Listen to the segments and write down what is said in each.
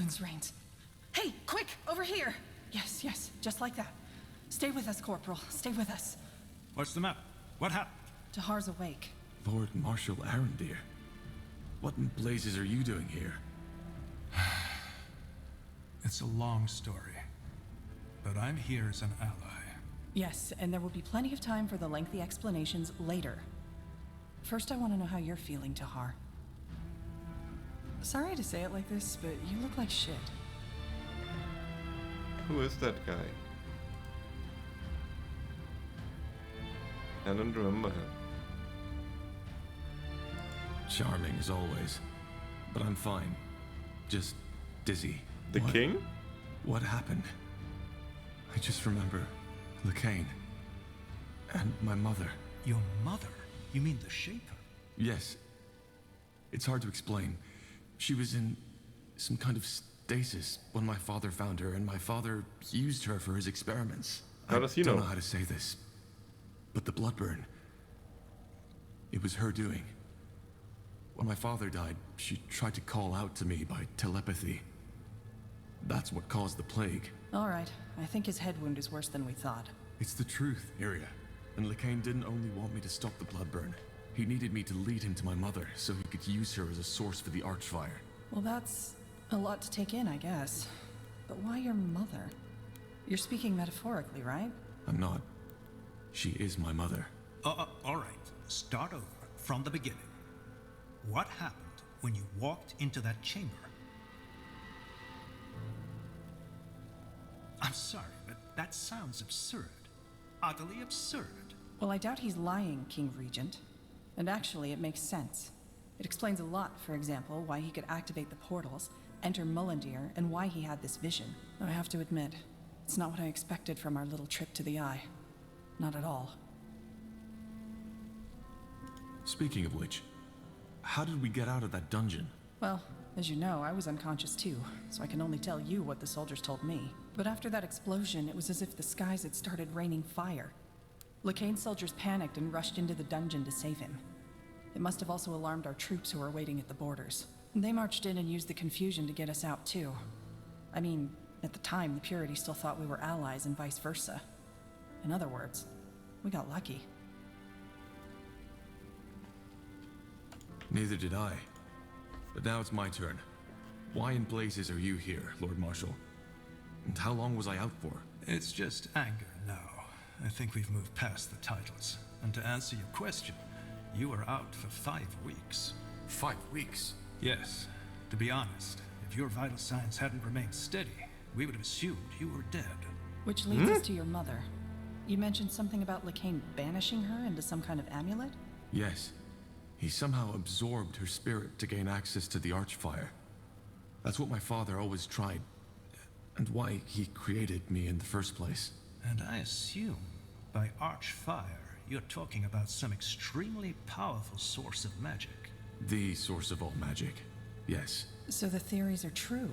Odin's reigns. Hey, quick, over here! Yes, just like that. Stay with us, Corporal. Stay with us. What's the matter? What happened? Tahar's awake. Lord Marshal Arendir. What in blazes are you doing here? It's a long story, but I'm here as an ally. Yes, and there will be plenty of time for the lengthy explanations later. First, I want to know how you're feeling, Tahar. Sorry to say it like this, but you look like shit. Who is that guy? I don't remember him. Charming as always. But I'm fine. Just dizzy. The king? What happened? I just remember Lekain. And my mother. Your mother? You mean the Shaper? Yes. It's hard to explain. She was in some kind of stasis when my father found her, and my father used her for his experiments. How does he know? I don't know how to say this, but the blood burn, it was her doing. When my father died, she tried to call out to me by telepathy. That's what caused the plague. All right, I think his head wound is worse than we thought. It's the truth, Iria. And Lekain didn't only want me to stop the blood burn. He needed me to lead him to my mother, so he could use her as a source for the Archfire. Well, that's a lot to take in, I guess. But why your mother? You're speaking metaphorically, right? I'm not. She is my mother. All right. Start over from the beginning. What happened when you walked into that chamber? I'm sorry, but that sounds absurd. Utterly absurd. Well, I doubt he's lying, King Regent. And actually, it makes sense. It explains a lot, for example, why he could activate the portals, enter Mullendir, and why he had this vision. Though I have to admit, it's not what I expected from our little trip to the Eye. Not at all. Speaking of which, how did we get out of that dungeon? Well, as you know, I was unconscious too, so I can only tell you what the soldiers told me. But after that explosion, it was as if the skies had started raining fire. Lekain's soldiers panicked and rushed into the dungeon to save him. It must have also alarmed our troops who were waiting at the borders. They marched in and used the confusion to get us out too. I mean, at the time, the Purity still thought we were allies and vice versa. In other words, we got lucky. Neither did I. But now it's my turn. Why in blazes are you here, Lord Marshal? And how long was I out for? It's just anger now. I think we've moved past the titles. And to answer your question, you were out for 5 weeks. 5 weeks? Yes. To be honest, if your vital signs hadn't remained steady, we would have assumed you were dead. Which leads us to your mother. You mentioned something about Lekain banishing her into some kind of amulet? Yes. He somehow absorbed her spirit to gain access to the Archfire. That's what my father always tried, and why he created me in the first place. And I assume, by Archfire, you're talking about some extremely powerful source of magic. The source of all magic, yes. So the theories are true.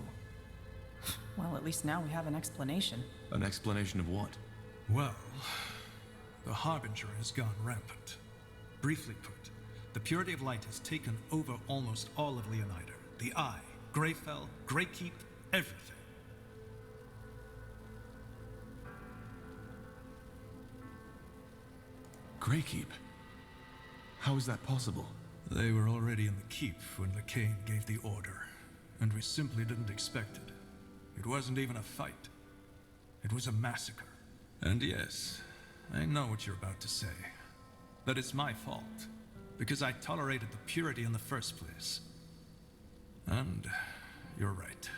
Well, at least now we have an explanation. An explanation of what? Well, the Harbinger has gone rampant. Briefly put, the Purity of Light has taken over almost all of Leonider. The Eye, Greyfell, Greykeep, everything. Greykeep? How is that possible? They were already in the keep when Lekain gave the order, and we simply didn't expect it. It wasn't even a fight. It was a massacre. And yes, I know what you're about to say. That it's my fault, because I tolerated the Purity in the first place. And you're right.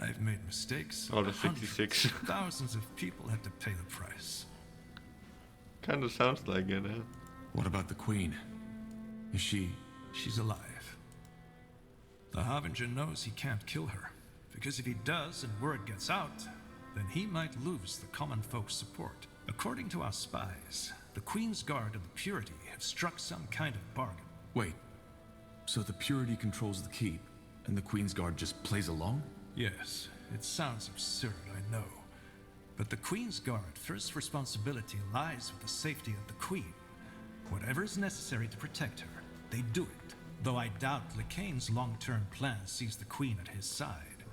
I've made mistakes. All the 66. Thousands of people had to pay the price. Kinda sounds like it, huh? What about the Queen? Is she... She's alive. The Harbinger knows he can't kill her, because if he does and word gets out, then he might lose the common folk's support. According to our spies, the Queen's Guard and the Purity have struck some kind of bargain. Wait, so the Purity controls the keep, and the Queen's Guard just plays along? Yes, it sounds absurd, I know. But the Queen's Guard first responsibility lies with the safety of the Queen. Whatever is necessary to protect her, they do it. Though I doubt Lekain's long-term plan sees the Queen at his side.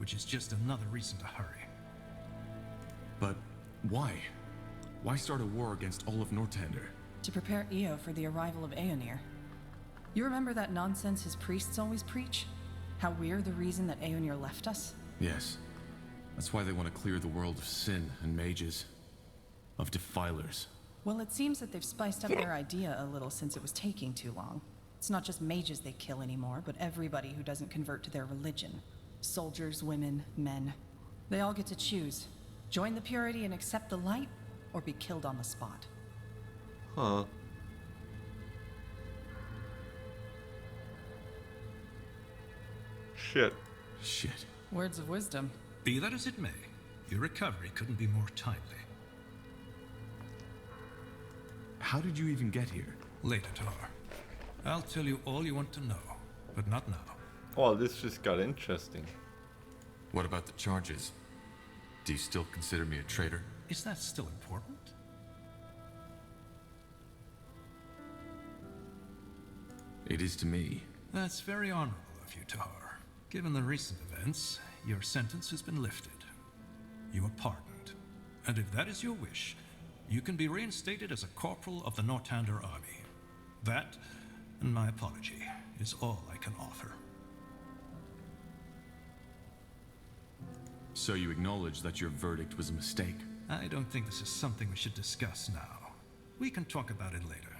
which is just another reason to hurry. But why? Why start a war against all of Northander? To prepare Io for the arrival of Aeonir. You remember that nonsense his priests always preach? How we're the reason that Aeonir left us? Yes. That's why they want to clear the world of sin and mages. Of defilers. Well, it seems that they've spiced up their idea a little since it was taking too long. It's not just mages they kill anymore, but everybody who doesn't convert to their religion. Soldiers, women, men. They all get to choose. Join the purity and accept the light, or be killed on the spot. Huh. Shit. Shit. Words of wisdom. Be that as it may, your recovery couldn't be more timely. How did you even get here? Later, Tar. I'll tell you all you want to know, but not now. Oh, this just got interesting. What about the charges? Do you still consider me a traitor? Is that still important? It is to me. That's very honorable of you, Tar. Given the recent events, your sentence has been lifted. You are pardoned. And if that is your wish, you can be reinstated as a corporal of the Northander army. That, and my apology, is all I can offer. So you acknowledge that your verdict was a mistake? I don't think this is something we should discuss now. We can talk about it later.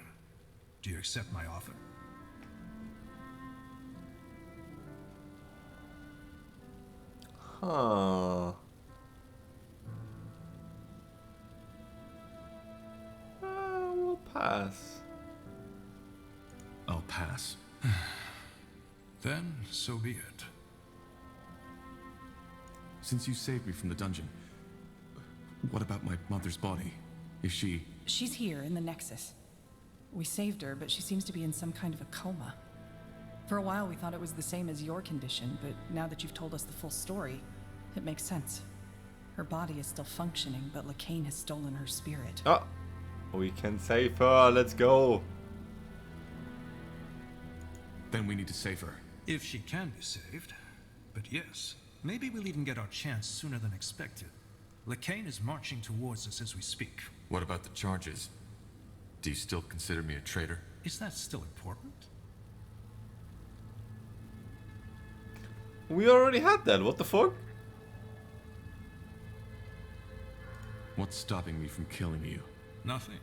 Do you accept my offer? Huh. We'll pass. I'll pass. Then, so be it. Since you saved me from the dungeon, what about my mother's body? Is she... She's here in the Nexus. We saved her, but she seems to be in some kind of a coma. For a while we thought it was the same as your condition, but now that you've told us the full story, it makes sense. Her body is still functioning, but Lacane has stolen her spirit. Oh, we can save her. Let's go. Then we need to save her. If she can be saved. But yes, maybe we'll even get our chance sooner than expected. Lacane is marching towards us as we speak. What about the charges? Do you still consider me a traitor? Is that still important? We already had that. What the fuck? What's stopping me from killing you? Nothing.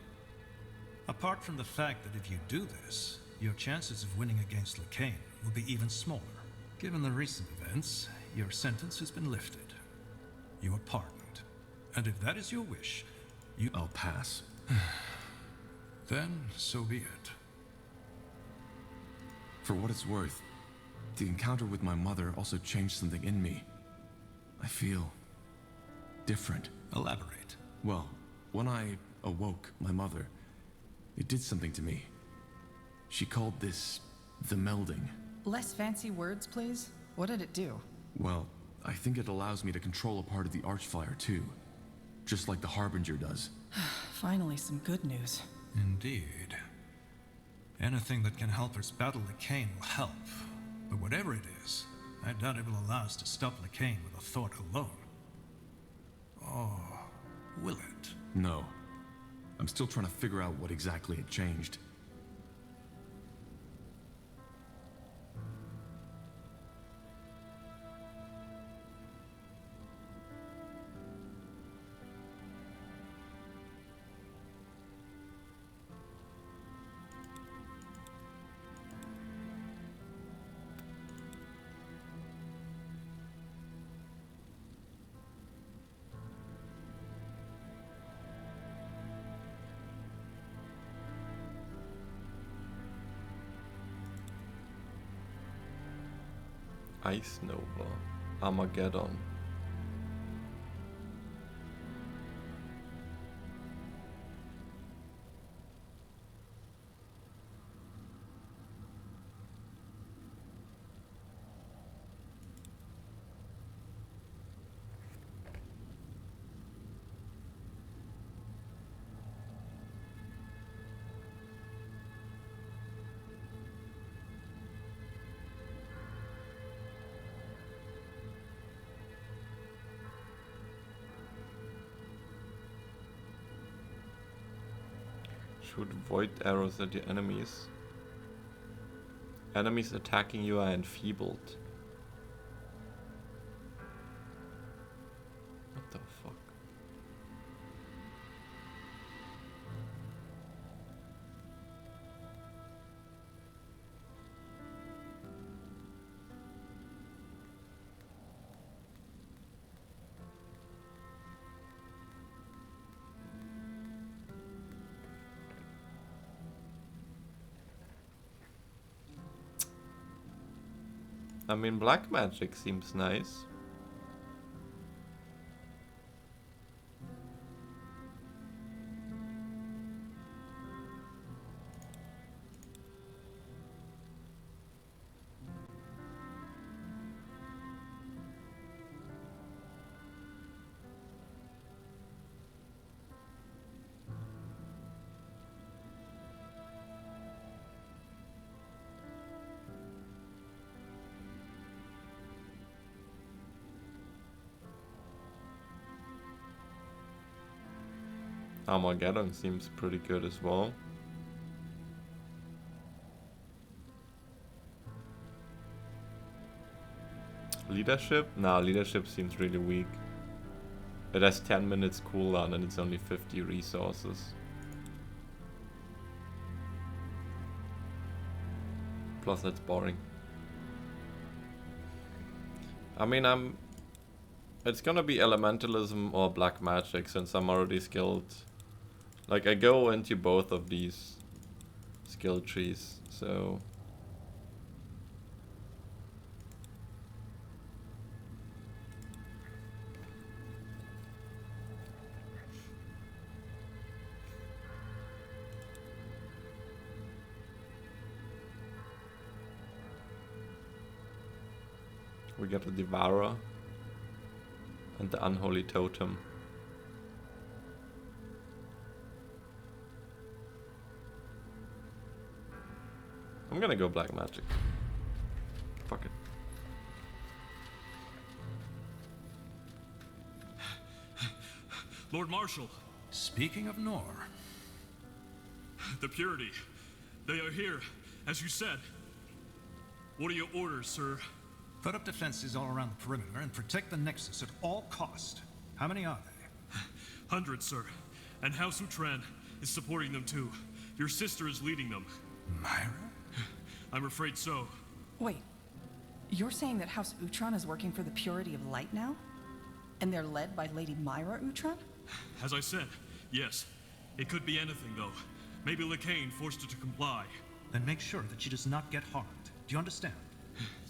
Apart from the fact that if you do this, your chances of winning against Lacane will be even smaller. Given the recent events, your sentence has been lifted. You are pardoned. And if that is your wish, you... I'll pass. Then, so be it. For what it's worth, the encounter with my mother also changed something in me. I feel... different. Elaborate. Well, when I awoke my mother, it did something to me. She called this the melding. Less fancy words, please. What did it do? Well, I think it allows me to control a part of the Archfire too. Just like the Harbinger does. Finally, some good news. Indeed. Anything that can help us battle Lacane will help. But whatever it is, I doubt it will allow us to stop Lacane with a thought alone. Or will it? No. I'm still trying to figure out what exactly had changed. Ice Nova. Armageddon. Shoot void arrows at your enemies. Enemies attacking you are enfeebled. What the fuck? I mean, black magic seems nice. Armageddon seems pretty good as well. Leadership? Nah, leadership seems really weak. It has 10 minutes cooldown and it's only 50 resources. Plus that's boring. I mean, it's gonna be elementalism or black magic since I'm already skilled. Like, I go into both of these skill trees, so... We get the Devourer and the Unholy Totem. I'm gonna go black magic. Fuck it. Lord Marshal. Speaking of Nor, The Purity. They are here, as you said. What are your orders, sir? put up defenses all around the perimeter and protect the Nexus at all cost. How many are they? Hundreds, sir. And House Utran is supporting them too. Your sister is leading them. Myra? I'm afraid so. Wait, you're saying that House Utran is working for the Purity of Light now? And they're led by Lady Myra Utran? As I said, yes. It could be anything, though. Maybe Lacane forced her to comply. Then make sure that she does not get harmed. Do you understand?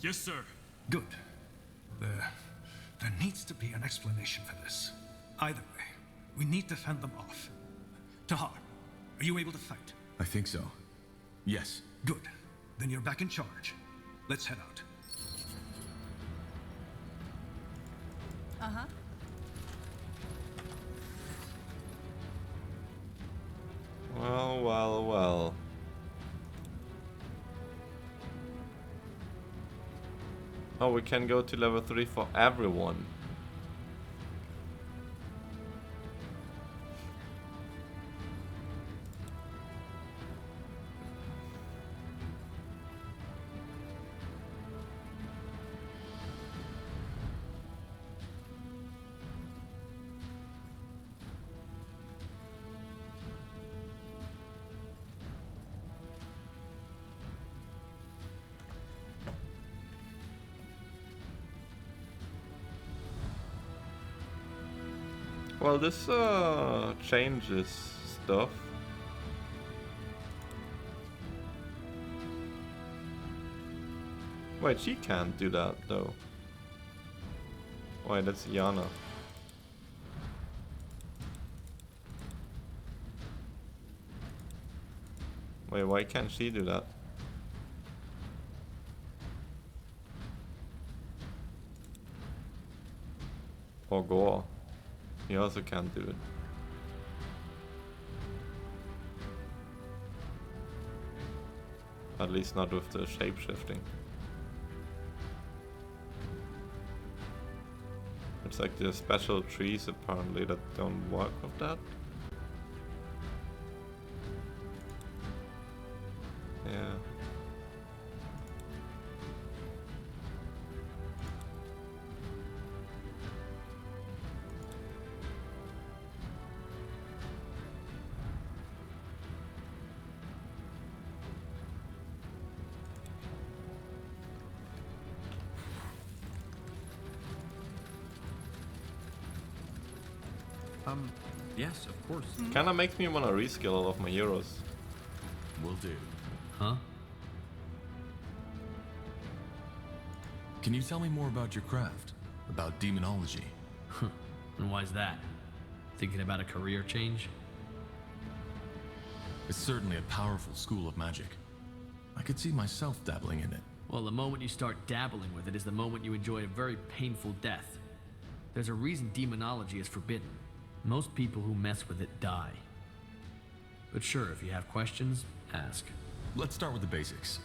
Yes, sir. Good. There needs to be an explanation for this. Either way, we need to fend them off. Tahar, are you able to fight? I think so. Yes. Good. Then you're back in charge. Let's head out. Uh-huh. Well, well, well. Oh, we can go to level 3 for everyone. Well, this changes stuff. Wait, she can't do that though. Wait, that's Yana. Wait, why can't she do that? Or Gore. He also can't do it. At least not with the shape-shifting. It's like the special trees apparently that don't work with that. Yes, of course. Kinda makes me wanna reskill all of my heroes. Will do. Huh? Can you tell me more about your craft? About demonology? And why's that? Thinking about a career change? It's certainly a powerful school of magic. I could see myself dabbling in it. Well, the moment you start dabbling with it is the moment you enjoy a very painful death. There's a reason demonology is forbidden. Most people who mess with it die. But sure, if you have questions, ask. Let's start with the basics.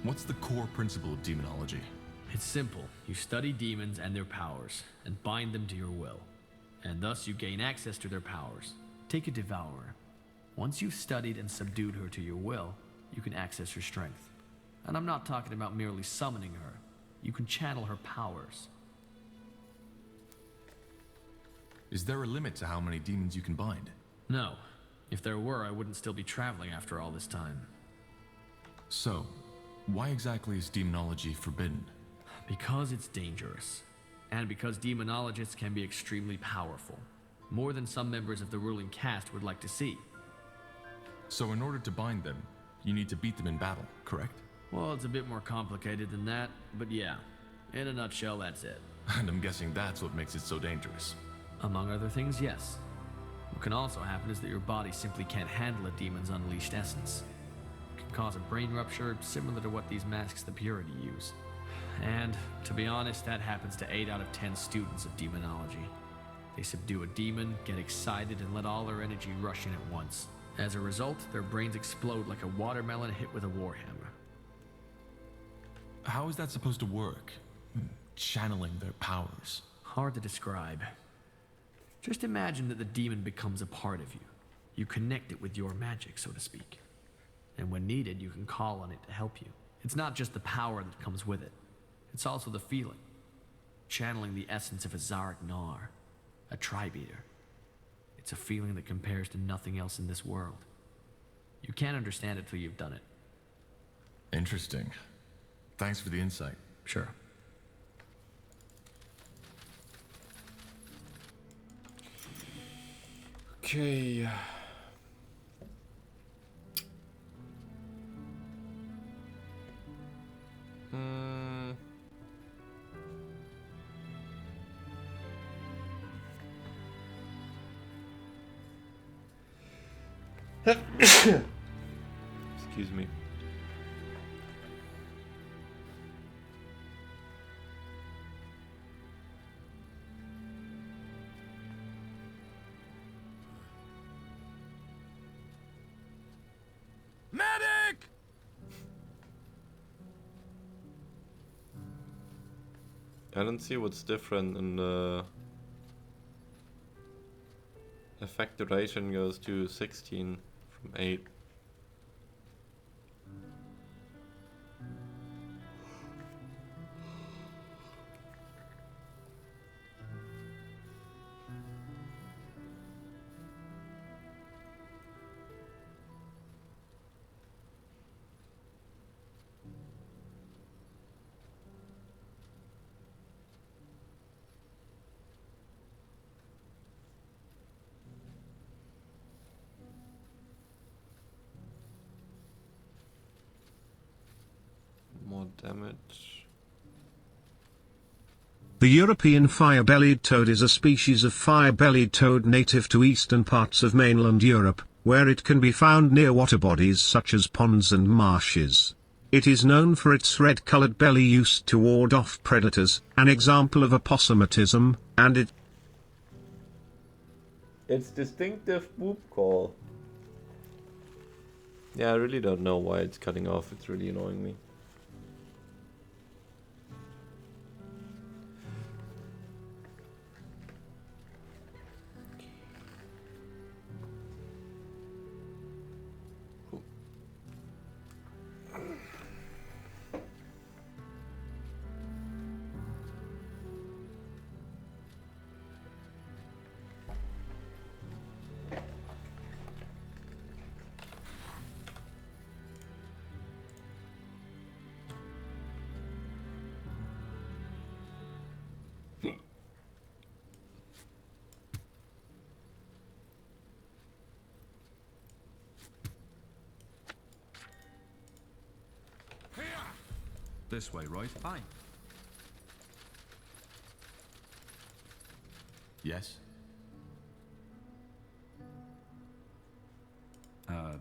What's the core principle of demonology? It's simple. You study demons and their powers, and bind them to your will. And thus you gain access to their powers. Take a devourer. Once you've studied and subdued her to your will, you can access her strength. And I'm not talking about merely summoning her. You can channel her powers. Is there a limit to how many demons you can bind? No. If there were, I wouldn't still be traveling after all this time. So, why exactly is demonology forbidden? Because it's dangerous. And because demonologists can be extremely powerful. More than some members of the ruling caste would like to see. So in order to bind them, you need to beat them in battle, correct? Well, it's a bit more complicated than that, but yeah. In a nutshell, that's it. And I'm guessing that's what makes it so dangerous. Among other things, yes. What can also happen is that your body simply can't handle a demon's unleashed essence. It can cause a brain rupture similar to what these masks the Purity use. And, to be honest, that happens to 8 out of 10 students of demonology. They subdue a demon, get excited, and let all their energy rush in at once. As a result, their brains explode like a watermelon hit with a warhammer. How is that supposed to work? Channeling their powers. Hard to describe. Just imagine that the demon becomes a part of you. You connect it with your magic, so to speak. And when needed, you can call on it to help you. It's not just the power that comes with it. It's also the feeling. Channeling the essence of a Zarek Nar, a tribe eater. It's a feeling that compares to nothing else in this world. You can't understand it till you've done it. Interesting. Thanks for the insight. Sure. Okay. Excuse me. Medic! I don't see what's different in the effect duration goes to 16 from 8. More damage. The European fire-bellied toad is a species of fire-bellied toad native to eastern parts of mainland Europe, where it can be found near water bodies such as ponds and marshes. It is known for its red-colored belly used to ward off predators, an example of apposematism, and Its distinctive boop call. Yeah, I really don't know why it's cutting off. It's really annoying me. This way, right? Fine. Yes?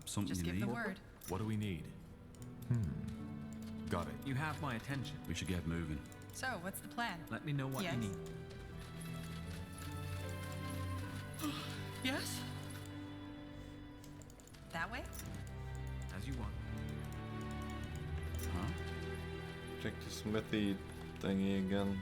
Something Just you give need? the word. What do we need? Got it. You have my attention. We should get moving. So, what's the plan? Let me know what Yes? you need. Yes? That way? As you want. Huh? Check the smithy thingy again.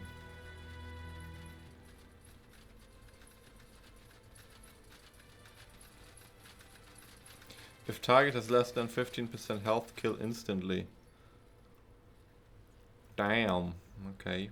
If target has less than 15% health, kill instantly. Damn. Okay.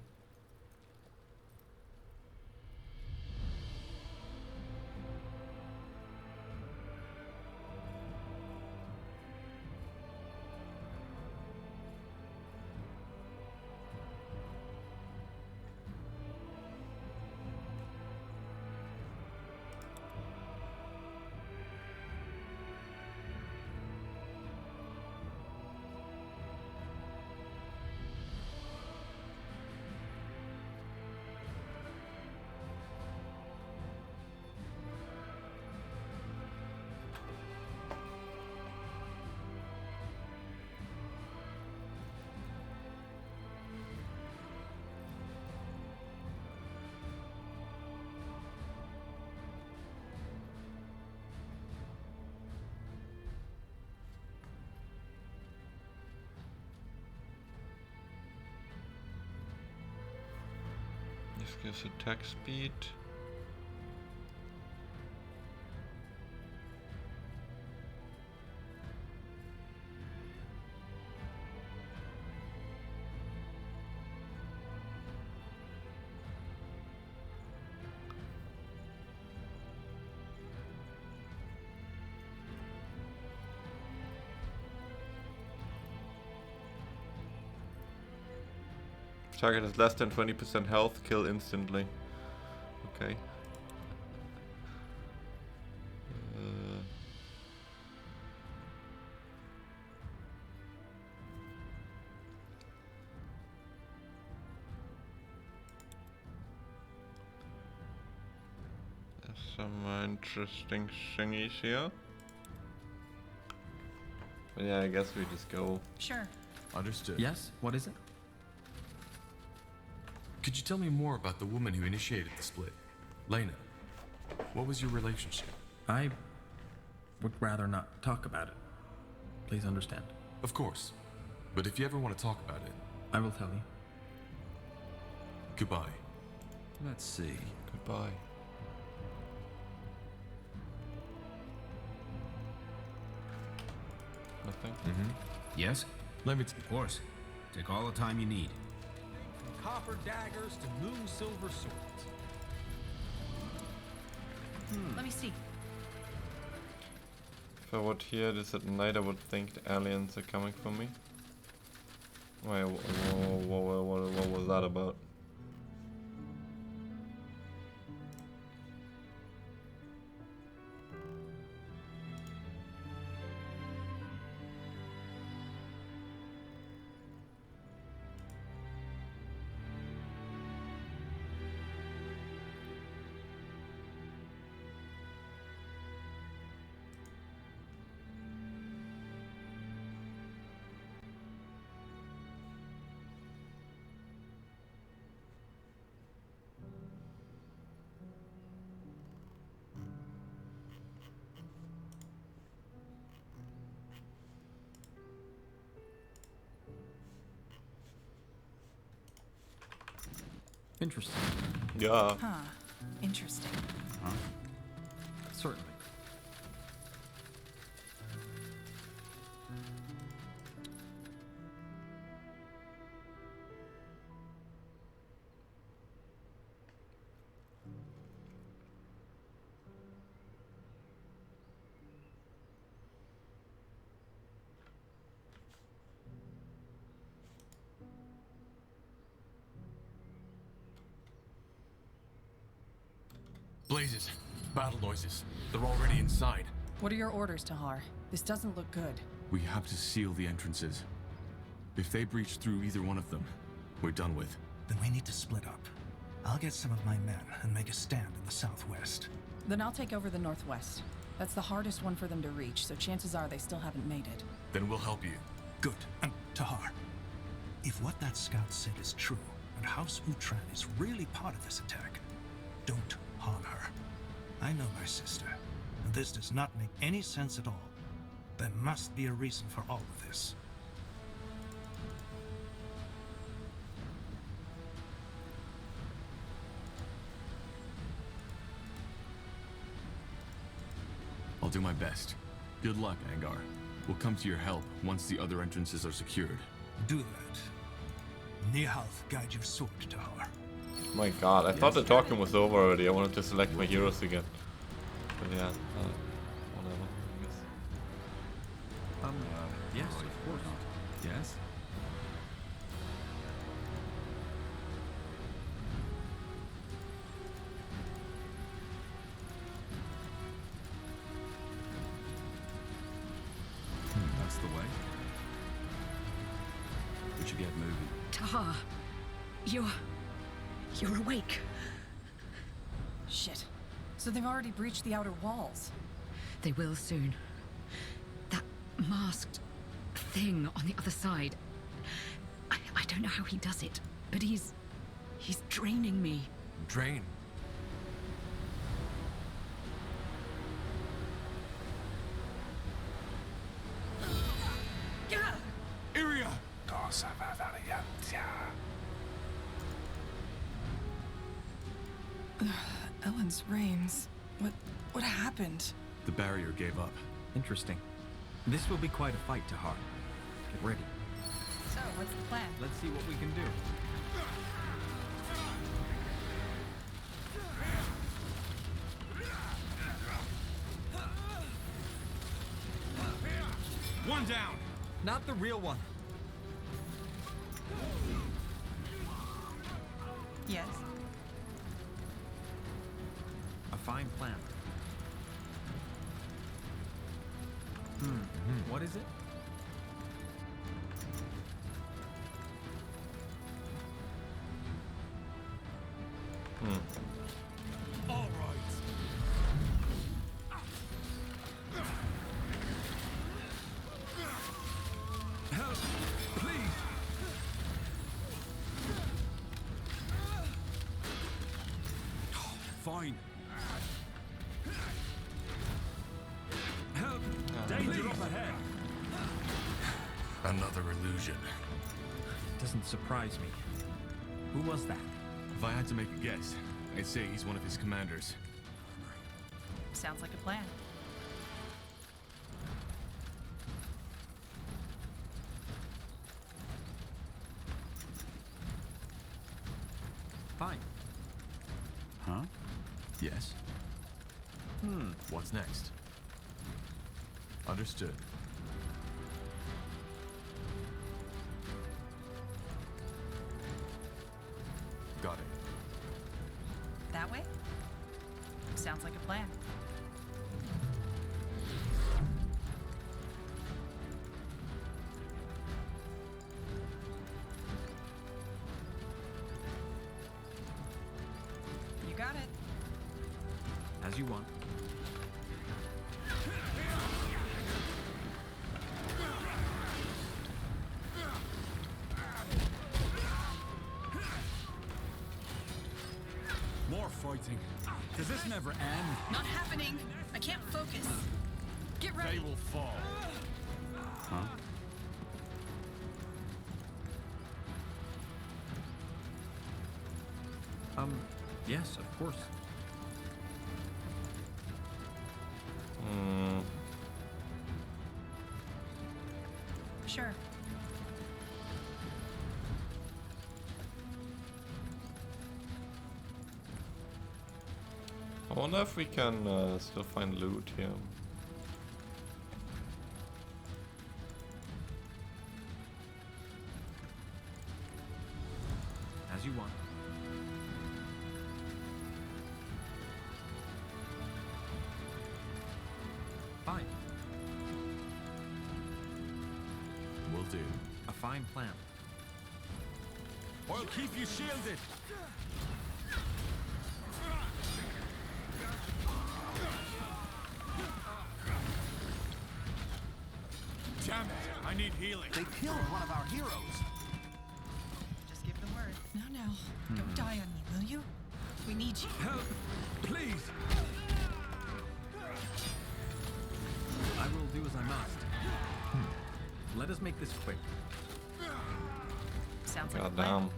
This gives attack speed. Target has less than 20% health, kill instantly. Okay. There's some interesting thingies here. But yeah, I guess we just go. Sure. Understood. Yes? What is it? Could you tell me more about the woman who initiated the split? Lena. What was your relationship? I would rather not talk about it. Please understand. Of course. But if you ever want to talk about it, I will tell you. goodbye. Let's see. Goodbye. Nothing. Yes? Let me Of course. Take all the time you need. From copper daggers to moon silver swords. Let me see. If I would hear this at night, I would think the aliens are coming for me. Wait, what was that about? Interesting. Yeah. Huh. Interesting. Certainly. Blazes. Battle noises. They're already inside. What are your orders, Tahar? This doesn't look good. We have to seal the entrances. If they breach through either one of them, we're done with. Then we need to split up. I'll get some of my men and make a stand in the southwest. Then I'll take over the northwest. That's the hardest one for them to reach, so chances are they still haven't made it. Then we'll help you. Good. And Tahar, if what that scout said is true, and House Utran is really part of this attack, don't harm her. I know my sister, and this does not make any sense at all. There must be a reason for all of this. I'll do my best. Good luck, Angar. We'll come to your help once the other entrances are secured. Do that. Nihalth guide your sword, Tahar. My god, I thought the talking was over already. I wanted to select my heroes again. But yeah, whatever, I guess. Yes, of course. Yes? That's the way. We should get moving. Tahar, you're awake. Shit. So they've already breached the outer walls. They will soon. That masked thing on the other side. I don't know how he does it, but he's draining me. Drain. Iria! Ellen's reins. What happened? The barrier gave up. Interesting. This will be quite a fight, Tahar. Get ready. So, what's the plan? Let's see what we can do. One down! Not the real one. Yes. A fine plan. What is it? All right. Help, please. Fine. Help! Danger up ahead. Another illusion. Doesn't surprise me. Who was that? If I had to make a guess, I'd say he's one of his commanders. Sounds like a plan. Fine. Huh? Yes. What's next? Understood. Got it. That way? Sounds like a plan. You got it. As you want. More fighting. Does this never end? Not happening. I can't focus. Get They ready. will fall. Huh? Yes, of course. Sure. I wonder if we can still find loot here. As you want. Fine. Will do. A fine plan. I'll keep you shielded. Damn it! I need healing. They killed one of our heroes. Just give the word. Now, don't die on me, will you? We need you. Help, please. I will do as I must. Let us make this quick. Sounds like a God plan. damn.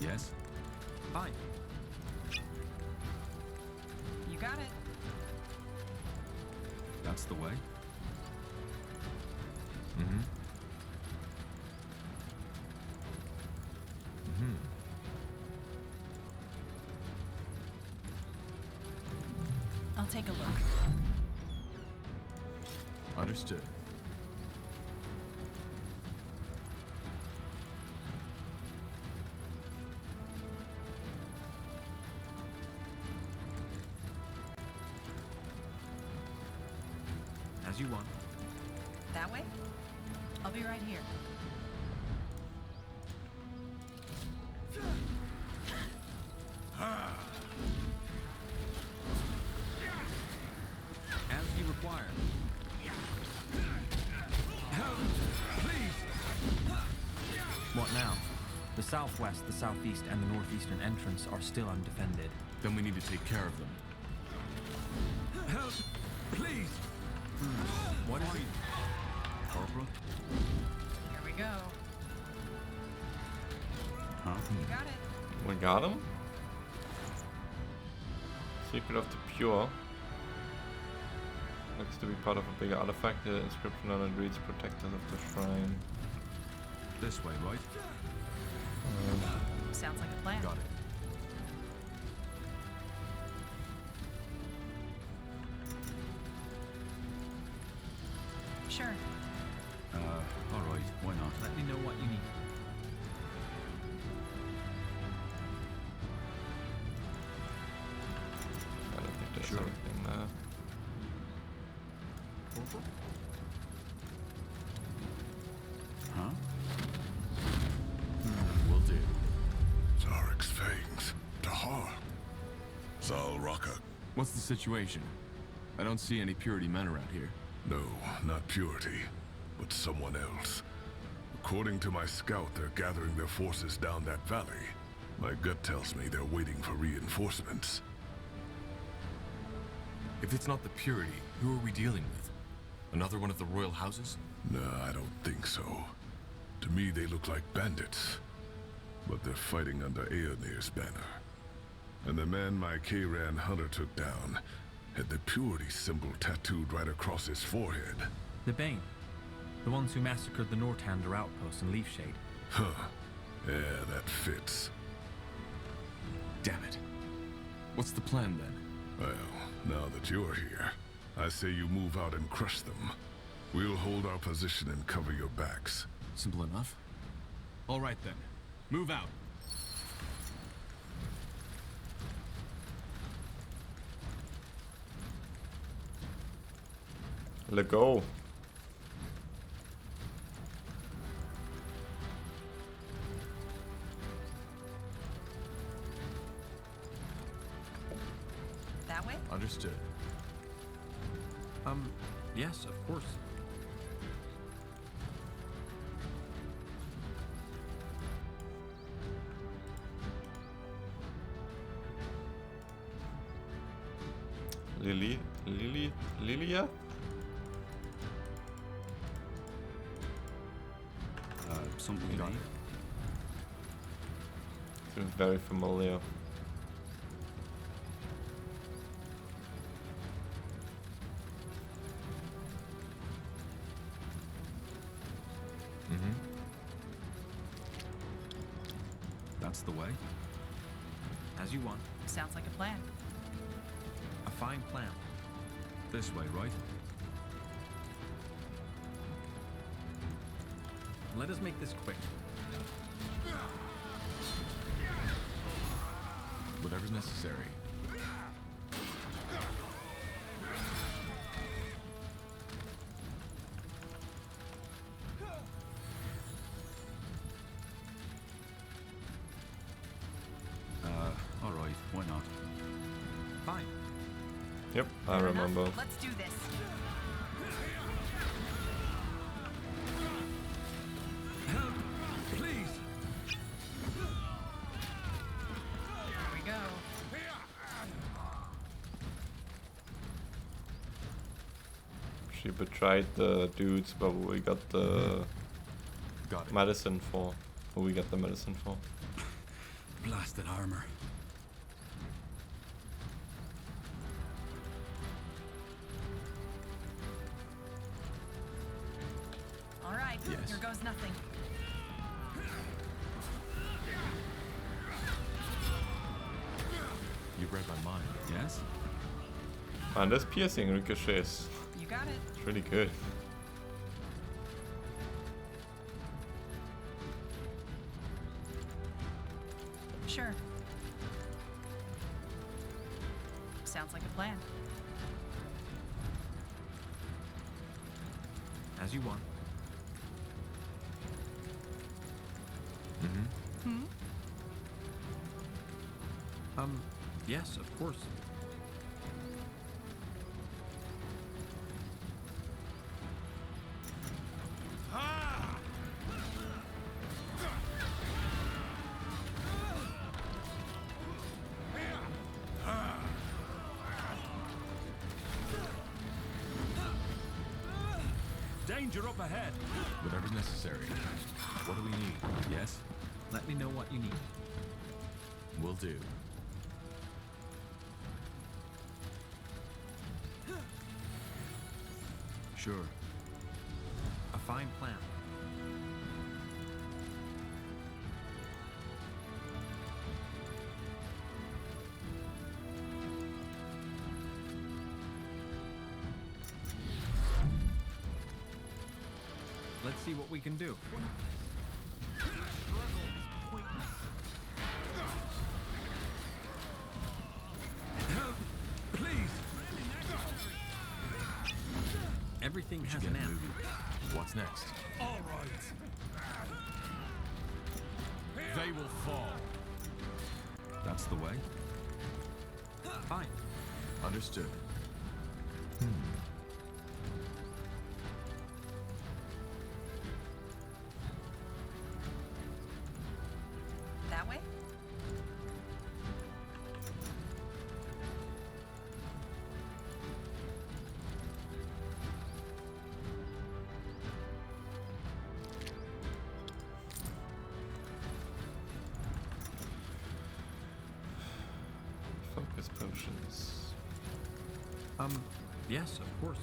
Yes? Fine. You got it. That's the way. I'll take a look. Understood. As you want. That way? I'll be right here. As you require. Help, please. What now? The southwest, the southeast, and the northeastern entrance are still undefended. Then we need to take care of them. Help, please. What is it? Corporal? Here we go. Huh? You got it. We got him? Secret of the Pure. Looks to be part of a bigger artifact. The inscription on it reads Protectors of the Shrine. This way, right? Sounds like a plan. Got it. Sure. Alright, why not? Let me know what you need. I don't think there's Sure. anything there. Huh? Will do. Zarek's fangs. Tahar. Zal Raka. What's the situation? I don't see any Purity men around here. No, not Purity, but someone else. According to my scout, they're gathering their forces down that valley. My gut tells me they're waiting for reinforcements. If it's not the Purity, who are we dealing with? Another one of the royal houses? No, I don't think so. To me, they look like bandits. But they're fighting under Aeonir's banner. And the man my Kayran hunter took down had the Purity symbol tattooed right across his forehead. The Bane. The ones who massacred the Northander outpost in Leafshade. Huh. Yeah, that fits. Damn it. What's the plan then? Well, now that you're here, I say you move out and crush them. We'll hold our position and cover your backs. Simple enough. Alright then. Move out. Let go. That way? Understood. Yes, of course. Lilia? Something you need? Seems very familiar. That's the way. As you want. Sounds like a plan. A fine plan. This way, right? Let us make this quick. Whatever's necessary. All right, why not? Fine. Yep, I remember. Let's do this. Help! Please! Here we go. She betrayed the dudes, but we got the medicine for. Who we get the medicine for? Blasted armor. All right, Yes. here goes nothing. You read my mind. Yes? And this piercing ricochets. You got it. It's really good. Sure. Sounds like a plan. As you want. Yes, of course. Danger up ahead. Whatever's necessary. What do we need? Yes? Let me know what you need. Will do. Sure. A fine plan. Let's see what we can do. Help! Please! Everything has an end. What's next? All right. They will fall. That's the way. Fine. Understood. That way? Focus potions. Yes, of course.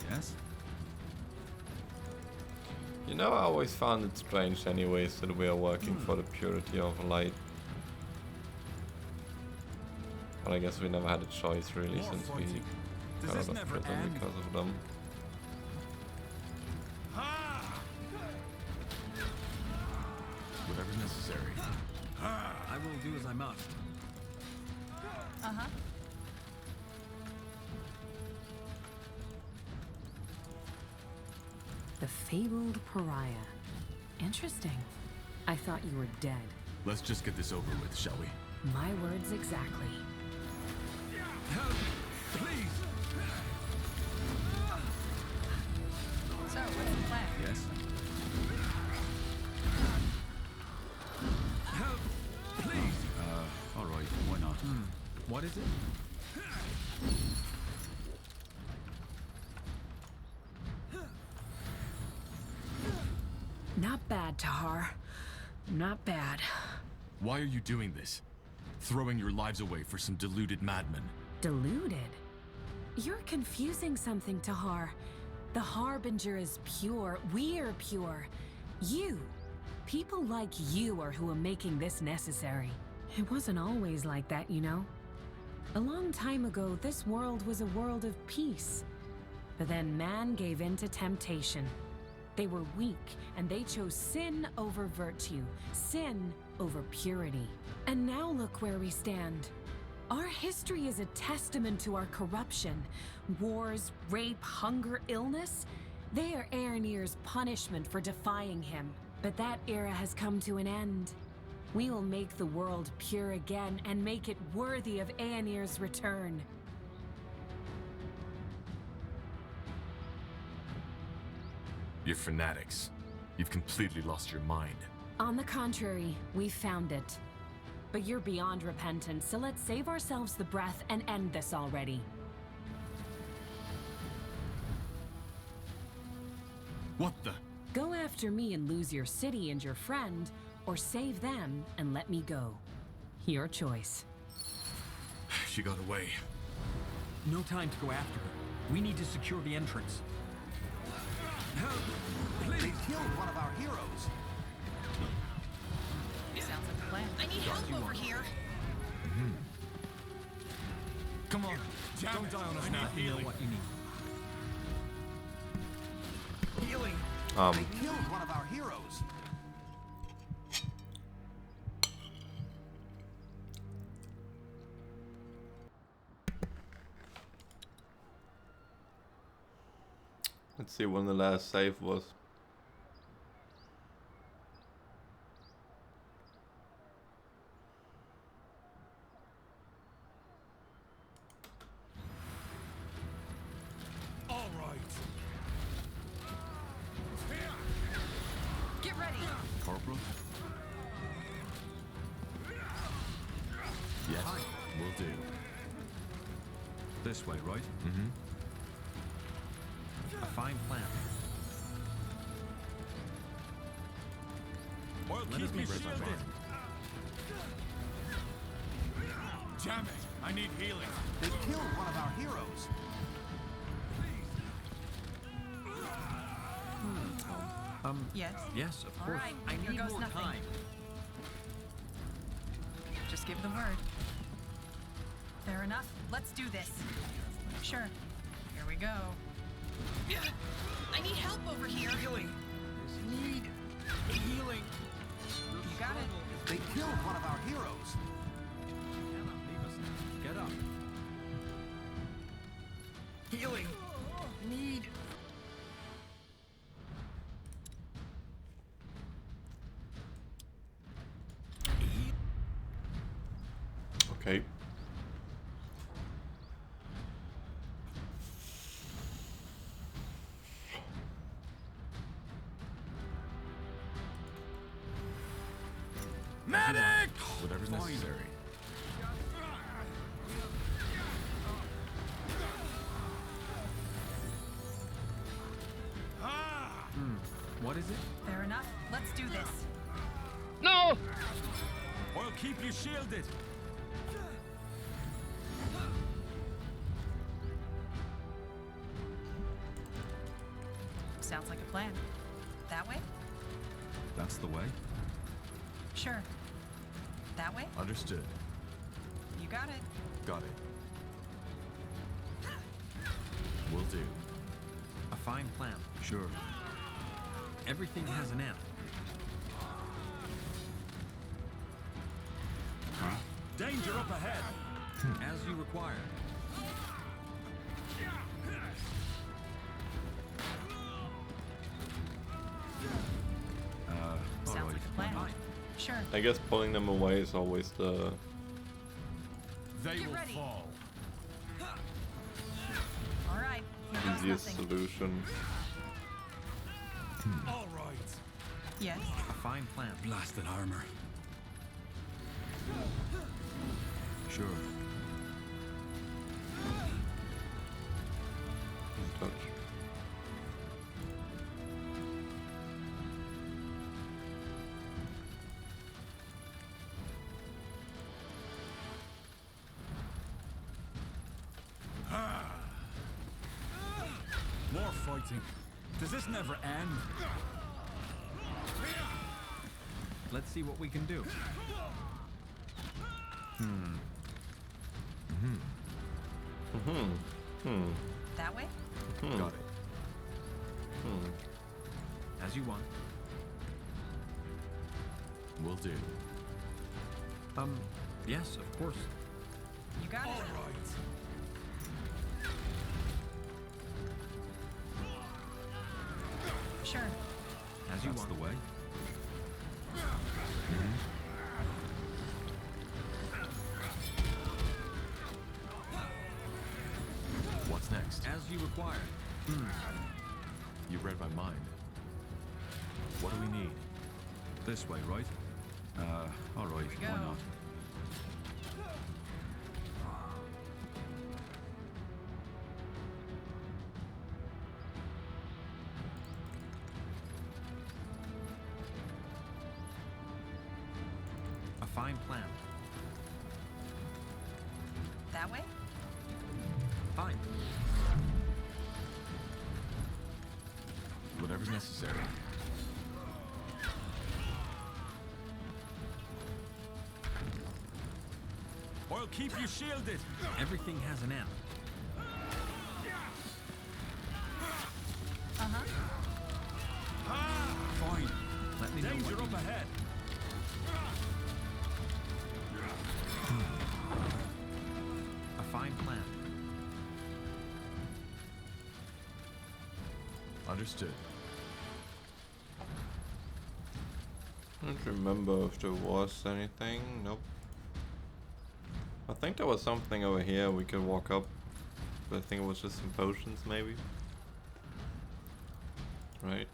Yes? You know, I always found it strange anyways that we are working for the purity of light. But I guess we never had a choice really More since we fighting. Does got this out of never prison end? because of them. Whatever's necessary. I will do as I must. Uh-huh. The fabled pariah. Interesting. I thought you were dead. Let's just get this over with, shall we? My words exactly. Help! Please! So, what's the plan? Yes? Help! Please! All right, why not? What is it? Not bad, Tahar. Not bad. Why are you doing this? Throwing your lives away for some deluded madmen. Deluded? You're confusing something, Tahar. The Harbinger is pure. We're pure. You. People like you are who are making this necessary. It wasn't always like that, you know. A long time ago, this world was a world of peace. But then man gave in to temptation. They were weak, and they chose sin over virtue. Sin over purity. And now look where we stand. Our history is a testament to our corruption. Wars, rape, hunger, illness. They are Aeronir's punishment for defying him. But that era has come to an end. We will make the world pure again and make it worthy of Aeronir's return. You're fanatics. You've completely lost your mind. On the contrary, we found it. But you're beyond repentance, so let's save ourselves the breath and end this already. What the? Go after me and lose your city and your friend, or save them and let me go. Your choice. She got away. No time to go after her. We need to secure the entrance. Help! Please! They killed one of our heroes. Sounds like a plan. I need help over here. Come on. Don't die on us now. You know what you need. Healing. They killed one of our heroes. Let's see when the last save was. All right. Get ready. Corporal? Yes, will do. This way, right? Mm-hmm. A fine plan. Well, Let us keep me make shielded. Damn it! I need healing. They killed one of our heroes. Yes? Yes, of All course. right, I here need goes more nothing. time. Just give the word. Fair enough. Let's do this. Sure. Here we go. I need help over here. Healing. Need healing. You got it. They killed one of our heroes. Get up. Healing. Need. Okay. Medic! Whatever's necessary. What is it? Fair enough. Let's do this. No! I'll keep you shielded. Sounds like a plan. That way? That's the way. Sure. That way? Understood. You got it. Got it. Will do. A fine plan. Sure. Everything has an end. Danger up ahead. As you require. Sounds like a plan. Sure. I guess pulling them away is always the They Get will ready. fall. All right. Here goes easiest nothing. solution. All right. Yes. A fine plan. Blasted armor. Sure. Touch. More fighting. Does this never end? Let's see what we can do. That way? Got it. As you want. Will do. Yes, of course. You got it. Sure. As you want. The way. What's next? As you require. You read my mind. What do we need? This way, right? All right. Go. Why not? A fine plan. That way? Fine. Whatever's necessary. I'll keep you shielded. Everything has an end. Fine. Let me know Danger what up you need. ahead. A fine plan. Understood. I don't remember if there was anything. Nope. I think there was something over here we could walk up, but I think it was just some potions maybe. Right?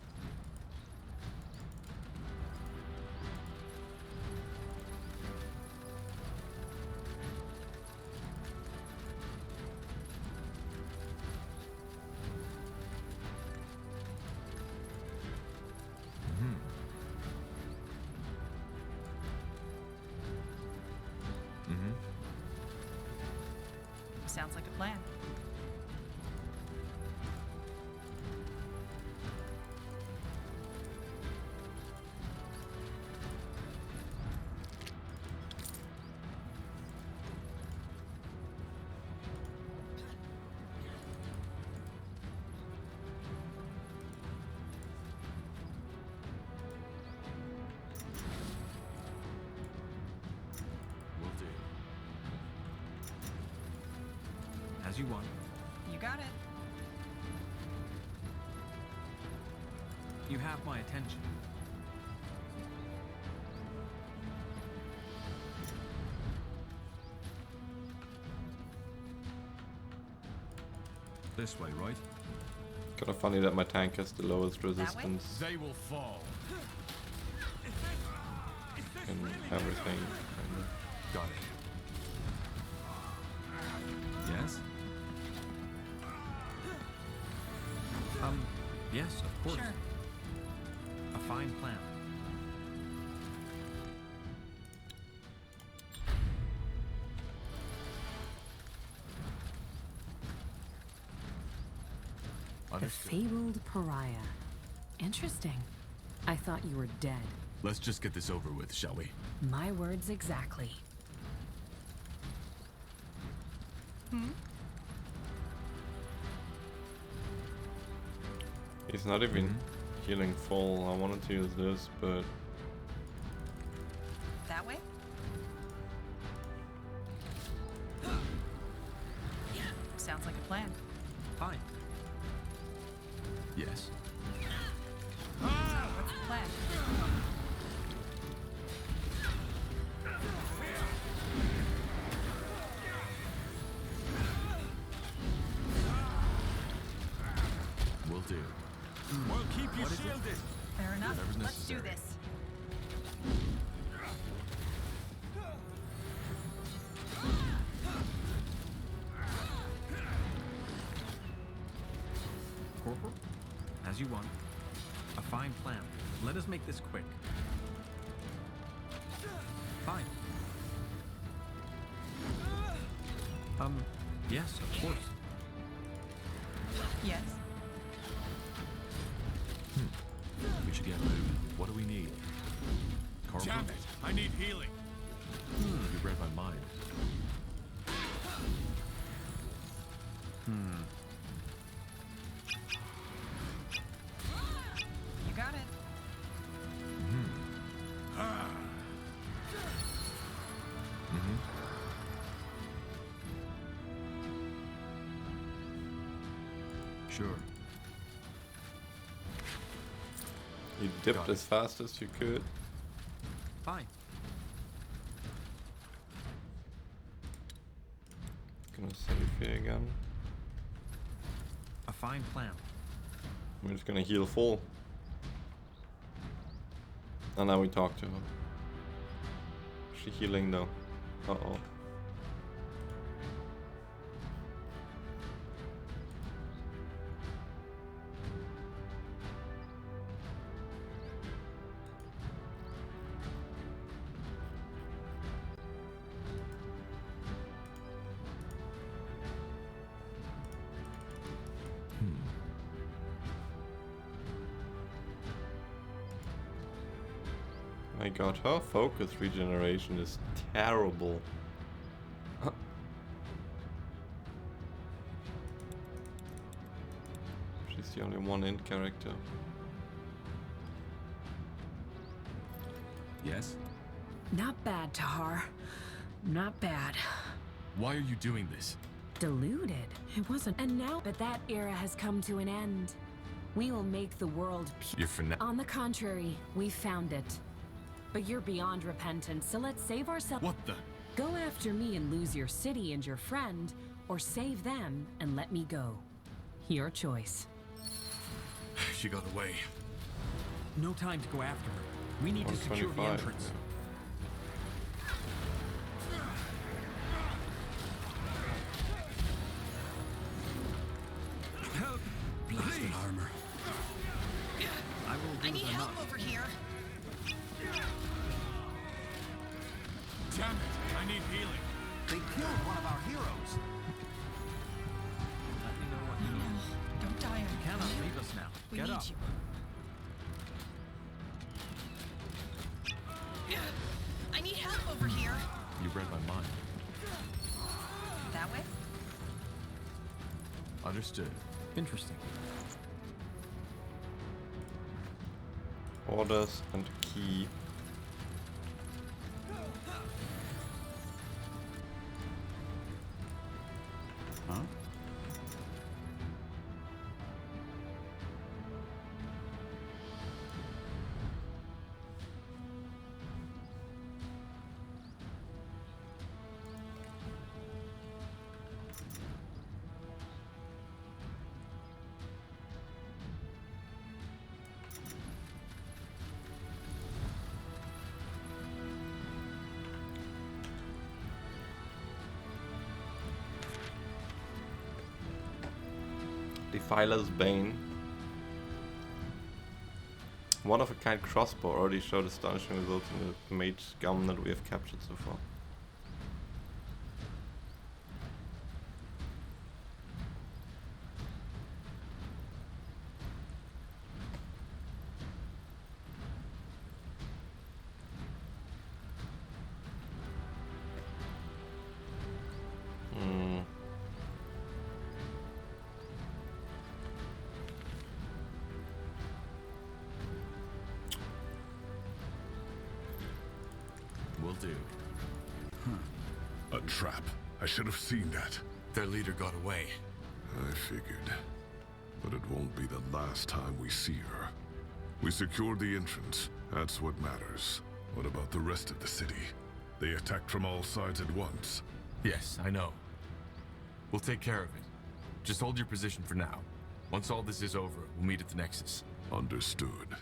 Sounds like a plan. Will do. As you want. You got it. You have my attention. This way, right? Kind of funny that my tank has the lowest resistance They will fall. and everything. Got it. Yes? Yes, of course. Sure. A fine plan. The Understood. fabled pariah. Interesting. I thought you were dead. Let's just get this over with, shall we? My words exactly. He's not even healing full. I wanted to use this, but That way? Sounds like a plan. Fine. Yes. What's the plan? Will do. I'll keep you shielded. Fair enough. Whatever's Let's do necessary. this. Corporal? As you want. A fine plan. Let us make this quick. Fine. Yes, of course. Yes. We should get moving. What do we need? Corporal? Damn it! I need healing. You read my mind. You got it. Sure. You dipped as fast as you could. Fine. Gonna save here again. A fine plan. I'm just gonna heal full. And now we talk to her. Is she healing though? Uh-oh. My god, her focus regeneration is terrible. She's the only one in character. Yes? Not bad, Tahar. Not bad. Why are you doing this? Deluded. It wasn't. And now, but that era has come to an end. We will make the world pure. You're for now. On the contrary, we found it. But you're beyond repentance, so let's save ourselves. What the? Go after me and lose your city and your friend, or save them and let me go. Your choice. She got away. No time to go after her. We need to secure the entrance. Help! Blasted armor. I will do I need as I help must. over here. Damn it! I need healing. They killed one of our heroes. Let me know what you need. Don't die on You cannot leave us now. We Get need up. you. I need help over here. You read my mind. That way? Understood. Interesting. Orders and key. Huh? Defiler's Bane. One of a kind crossbow already showed astonishing results in the Mage gun that we have captured so far. Will do. A trap. I should have seen that. Their leader got away. I figured. But it won't be the last time we see her. We secured the entrance. That's what matters. What about the rest of the city? They attacked from all sides at once. Yes, I know. We'll take care of it. Just hold your position for now. Once all this is over, we'll meet at the Nexus. Understood.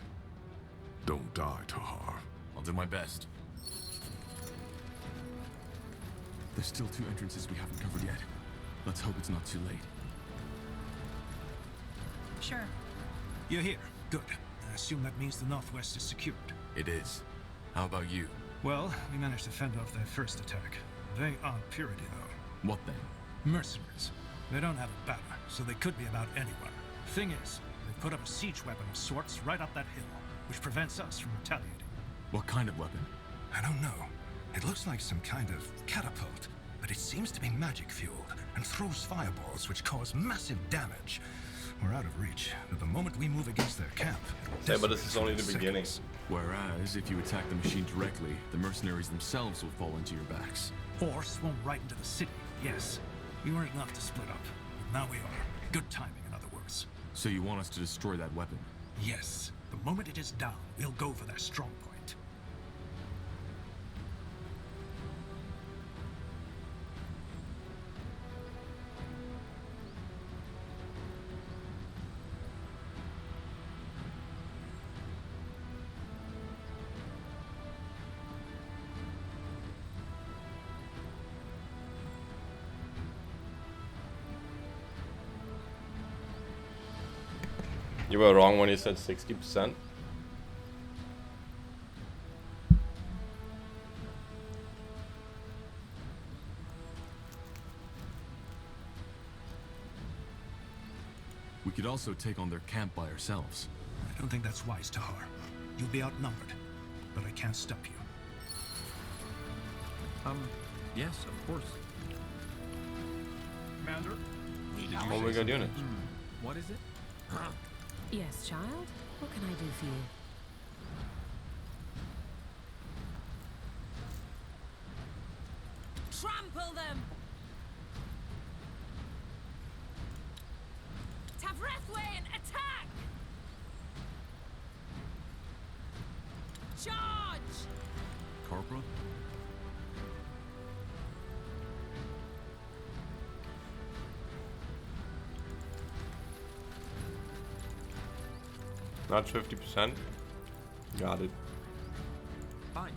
Don't die, Tahar. I'll do my best. There's still 2 entrances we haven't covered yet. Let's hope it's not too late. Sure. You're here. Good. I assume that means the Northwest is secured. It is. How about you? Well, we managed to fend off their first attack. They aren't purity, though. What then? Mercenaries. They don't have a banner, so they could be about anywhere. Thing is, they put up a siege weapon of sorts right up that hill, which prevents us from retaliating. What kind of weapon? I don't know. It looks like some kind of catapult, but it seems to be magic-fueled and throws fireballs which cause massive damage. We're out of reach, but the moment we move against their camp... Yeah, but this is only the beginning. Whereas, if you attack the machine directly, the mercenaries themselves will fall into your backs. Or swim right into the city, yes. We weren't enough to split up, but now we are. Good timing, in other words. defense. So you want us to destroy that weapon? Yes. The moment it is down, we'll go for their strong point. You were wrong when you said 60%. We could also take on their camp by ourselves. I don't think that's wise, Tahar. You'll be outnumbered, but I can't stop you. Yes, of course. Commander? What we got doing it? What is it? Yes, child? What can I do for you? Trample them! Tavrethwain, attack! Charge! Corporal? Not 50%. Got it. Fine.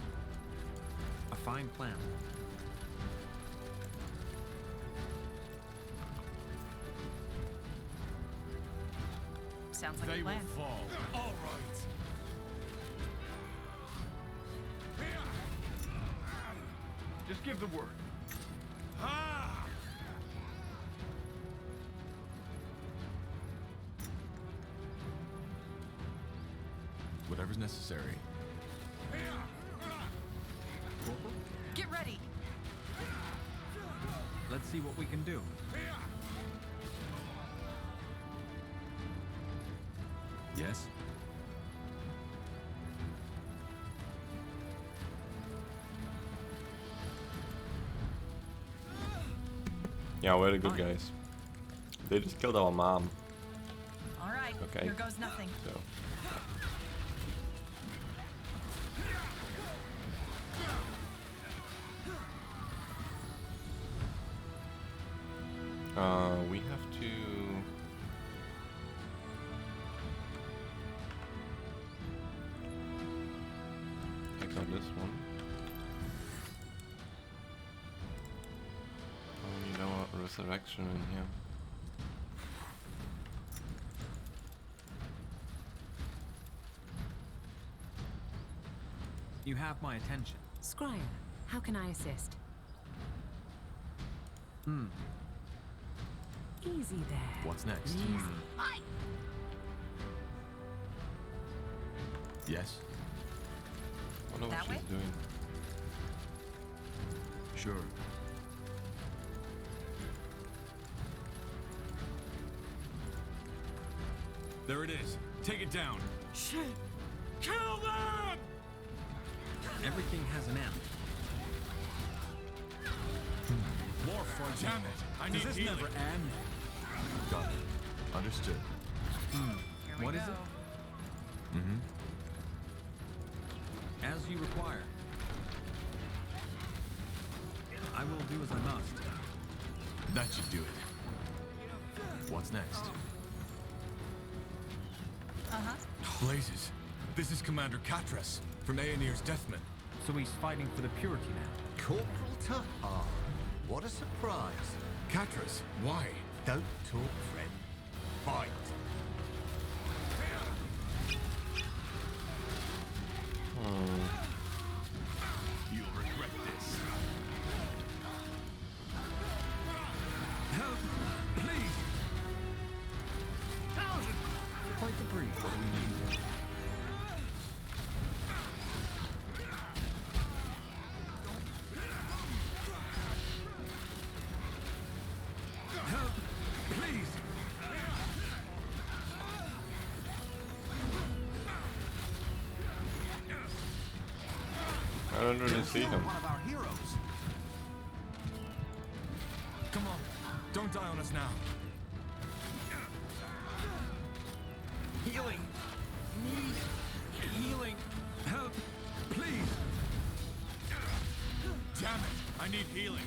A fine plan. Sounds like They a plan. will fall. All right. Just give the word. Ah! Whatever's necessary. Get ready. Let's see what we can do. Yes? Yeah, we're the good guys. They just killed our mom. All right. Okay. Here goes nothing. So. We have to take out this one. Oh, you know what? Resurrection in here. You have my attention. Scryer, how can I assist? Easy there. What's next? Hi. Yes? I wonder what That she's way? doing. Sure. There it is. Take it down. Shit! Kill them! Everything has an end. More front. Damn it! I need Does this healing. never end? Got it. Understood. Here we What go. is it? Mm-hmm. As you require. I will do as I must. That should do it. What's next? Uh-huh. Blazes. This is Commander Katras from Aenir's Deathmen. So he's fighting for the purity now. Corporal Tahar. What a surprise. Katras, why? Don't talk, friend. Fight. You'll regret this. Help! Please! Quite the brief. What do we need? Help! Please! I don't really see him. One of our heroes. Come on. Don't die on us now. need healing.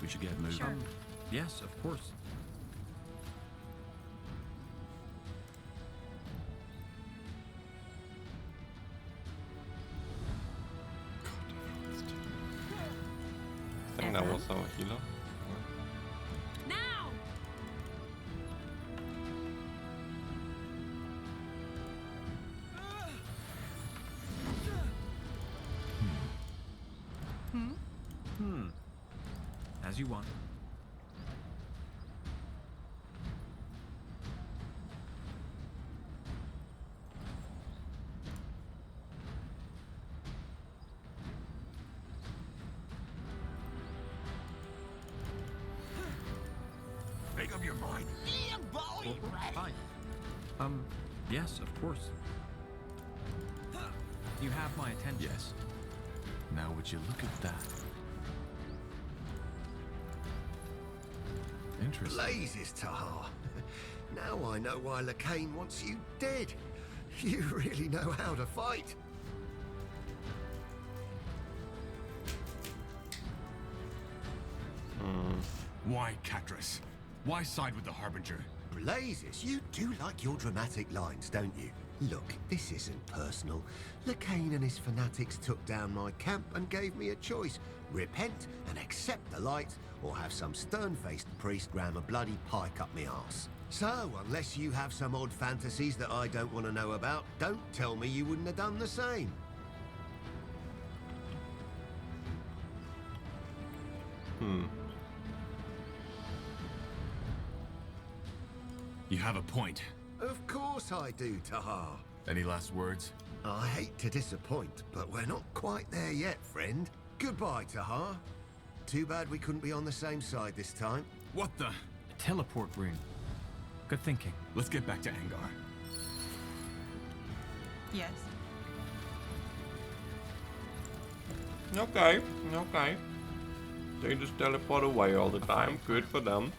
We should get moving. Sure. Yes, of course. I think that was our healer. Now! As you want. Make up your mind. Yeah, boy, Fine. Yes, of course. You have my attention. Yes. Now would you look at that? Interesting. Blazes, Tahar. Now I know why Lacane wants you dead. You really know how to fight. Why, Catras? Why side with the Harbinger? Blazes, you do like your dramatic lines, don't you? Look, this isn't personal. Lacane and his fanatics took down my camp and gave me a choice. Repent and accept the light, or have some stern-faced priest ram a bloody pike up me arse. So, unless you have some odd fantasies that I don't want to know about, don't tell me you wouldn't have done the same. You have a point. Of course I do, Tahar. Any last words? I hate to disappoint, but we're not quite there yet, friend. Goodbye, Tahar. Too bad we couldn't be on the same side this time. What the? A teleport rune. Good thinking. Let's get back to Angar. Yes. Okay, okay. They just teleport away all the time. Good for them.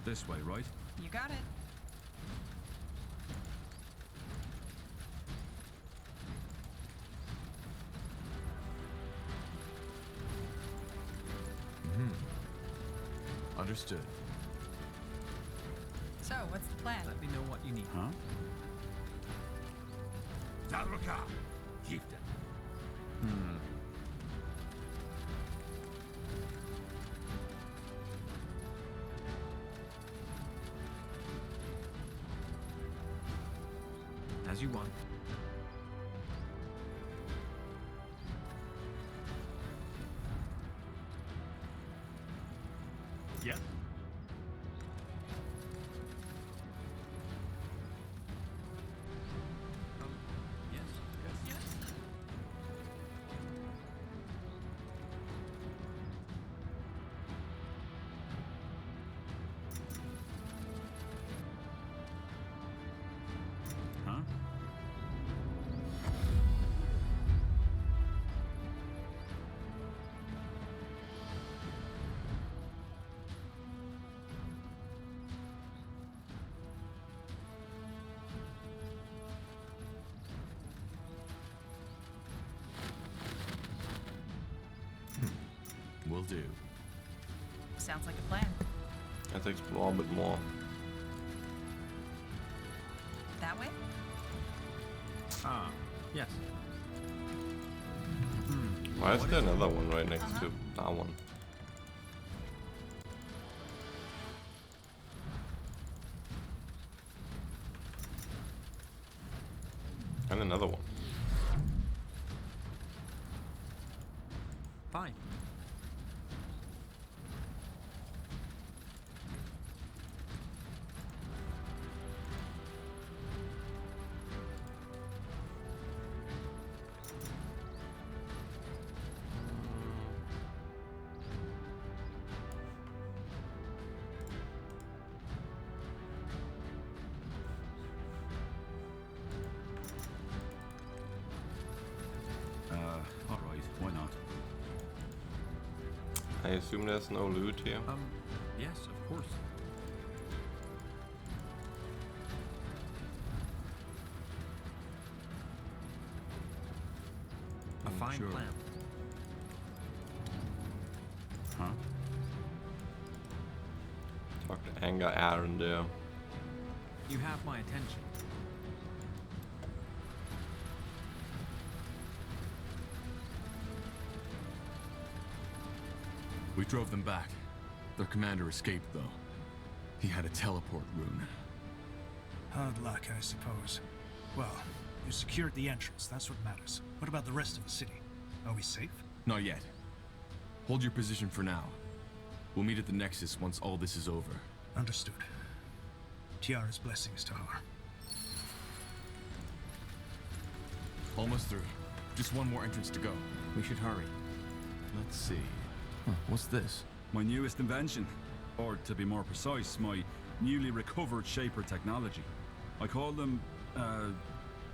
This way, right? You got it. Understood. So, what's the plan? Let me know what you need. Huh? Dalruka, chieftain. As you want. Yeah. Yes. Yes. Huh? Will do. Sounds like a plan. Let's explore a bit more. That way? Ah, yes. Why is there another one right next to that one? And another one. Fine. Alright, why not? I assume there's no loot here. Yes, of course. A fine sure. plan. Huh? Talk to Anger Aaron there. You have my attention. We drove them back. Their commander escaped, though. He had a teleport rune. Hard luck, I suppose. Well, you secured the entrance, that's what matters. What about the rest of the city? Are we safe? Not yet. Hold your position for now. We'll meet at the Nexus once all this is over. Understood. Tiara's blessings to her. Almost through. Just one more entrance to go. We should hurry. Let's see. Huh, what's this? My newest invention. Or, to be more precise, my newly recovered Shaper technology. I call them,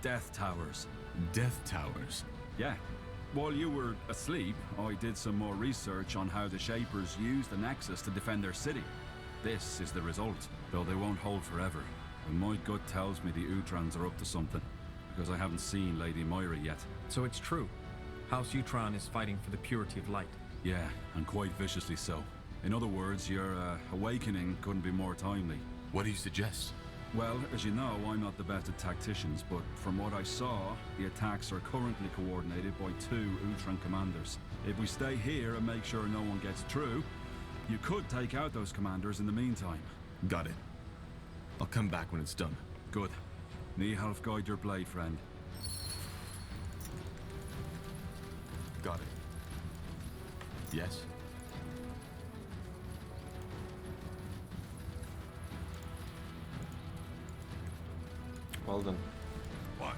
Death Towers. Death Towers? Yeah. While you were asleep, I did some more research on how the Shapers used the Nexus to defend their city. This is the result, though they won't hold forever. And my gut tells me the Utrans are up to something, because I haven't seen Lady Moira yet. So it's true. House Utran is fighting for the purity of light. Yeah, and quite viciously so. In other words, your awakening couldn't be more timely. What do you suggest? Well, as you know, I'm not the best at tacticians, but from what I saw, the attacks are currently coordinated by 2 Utran commanders. If we stay here and make sure no one gets through, you could take out those commanders in the meantime. Got it. I'll come back when it's done. Good. Nihalf, guide your blade, friend. Got it. Yes? Well done. What?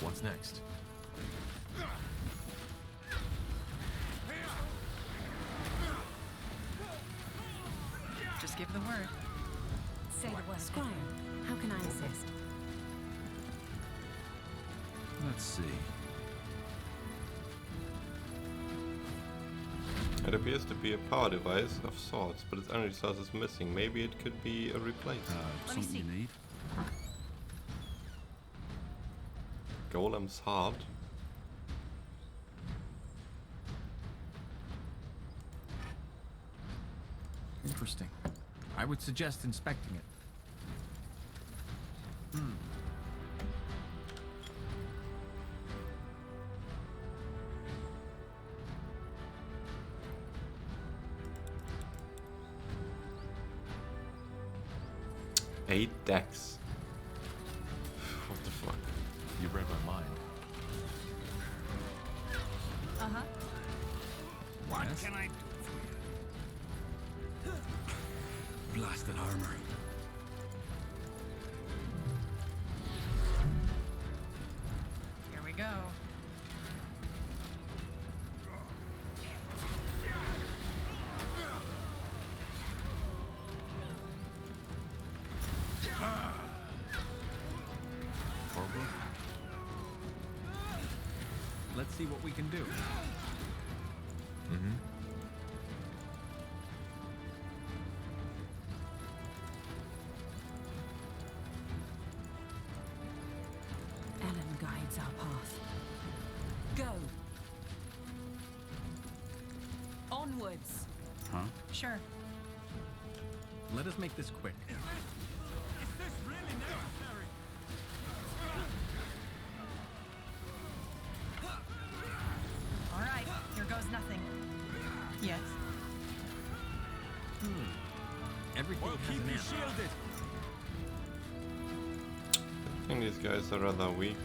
What's next? Just give the word. Say the word. Squire, how can I assist? Let's see. It appears to be a power device of sorts, but its energy source is missing. Maybe it could be a replacement. Something you need? Golem's heart. Interesting. I would suggest inspecting it. Eight decks. What the fuck? You read my mind. Uh-huh. What can I do? Blasted armor. Here we go. Horrible? Let's see what we can do. Mm-hmm. Ellen guides our path. Go! Onwards! Huh? Sure. Let us make this quick. Is this really necessary? All right, here goes nothing. Yes. Everything has Keep an you end. shielded. I think these guys are rather weak.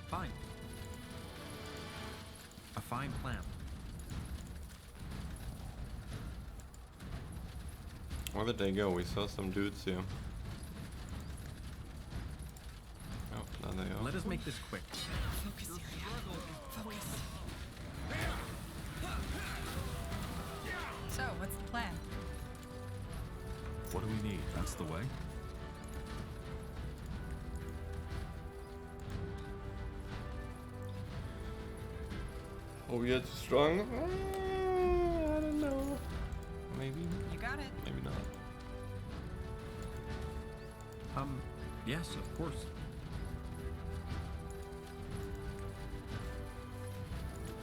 Fine. A fine plan. Where did they go? We saw some dudes here. Oh, now they are. Let us make this quick. Focus, Syria. Focus. So, what's the plan? What do we need? That's the way. Oh, we are too strong? I don't know. Maybe. You got it. Maybe not. Yes, of course.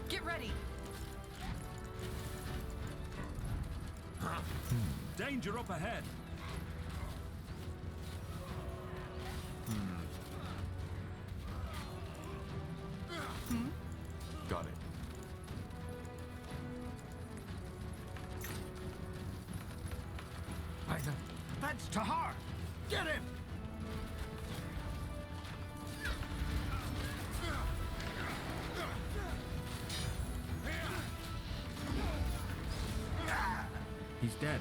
Get ready. Danger up ahead. Got it. That's Tahar! Get him! He's dead.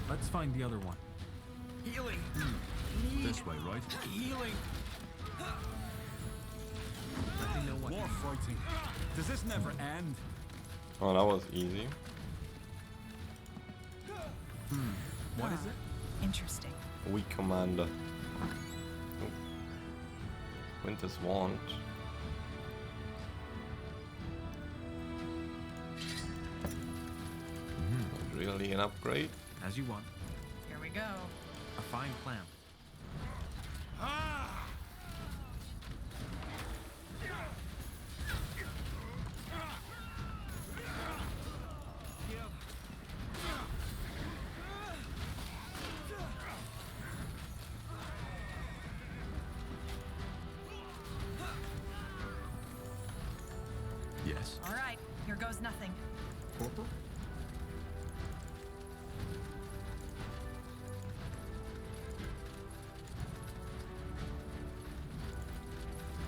Let's find the other one. Healing! This way, right? Healing! Let me know what. More fighting. Does this never end? Oh, that was easy. What is it? Interesting. Weak commander. Oh. Winter's Wand. Not really an upgrade. As you want. Here we go. A fine plan. Yes. All right, here goes nothing. Corporal?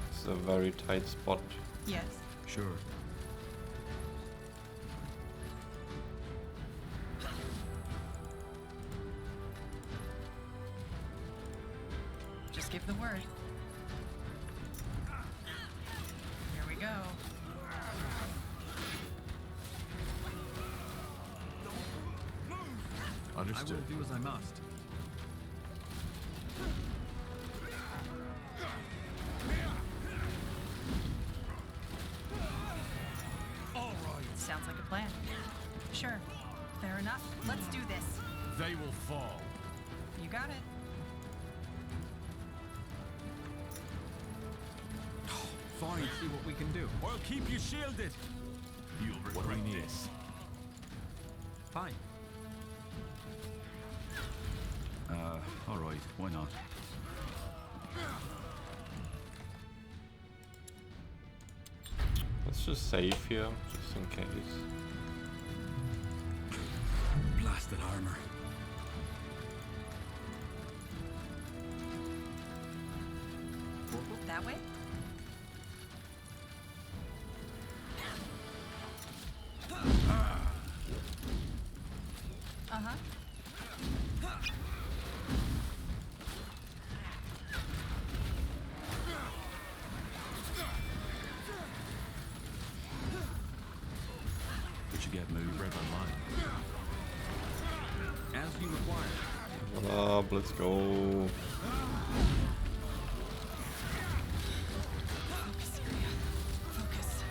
It's a very tight spot. Yes. Sure. Just give the word. Here we go. Understood. I will do as I must. All right. Sounds like a plan. Sure. Fair enough. Let's do this. They will fall. You got it. Fine, see what we can do. I'll keep you shielded. You'll What do we regret need? this. Fine. All right. Why not? Let's just save here, just in case. Blasted armor. That way? Uh-huh. We should get moved right online. As you require. Shut up, let's go. Focus, Syria. Focus.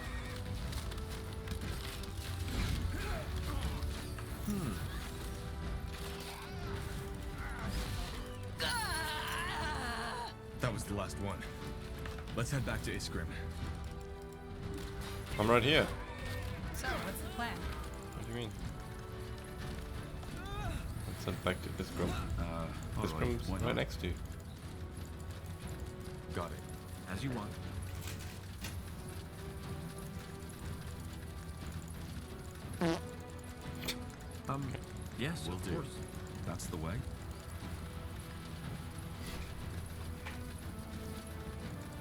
That was the last one. Let's head back to Iskrim. I'm right here. So, what's the plan? What do you mean? Let's head back to this room. All This right. room's Why right not? next to you. Got it. As you want. Yes, Will of do. course. That's the way.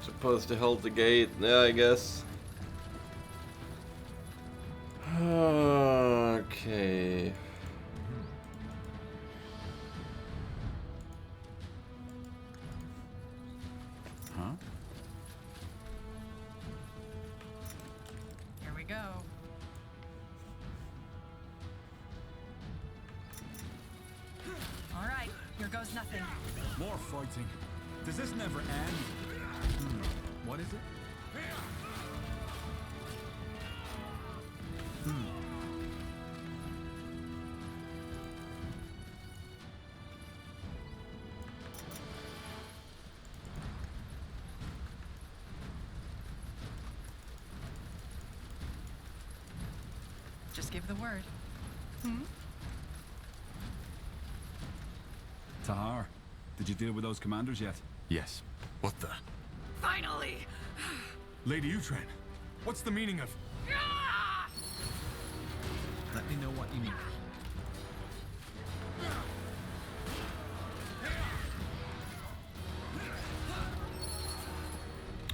Supposed to hold the gate. Yeah, I guess. Okay. Huh? Here we go. goes nothing. More fighting. Does this never end? What is it? Just give the word. Tahar, did you deal with those commanders yet? Yes. What the? Finally! Lady Utran, what's the meaning of... Let me know what you need.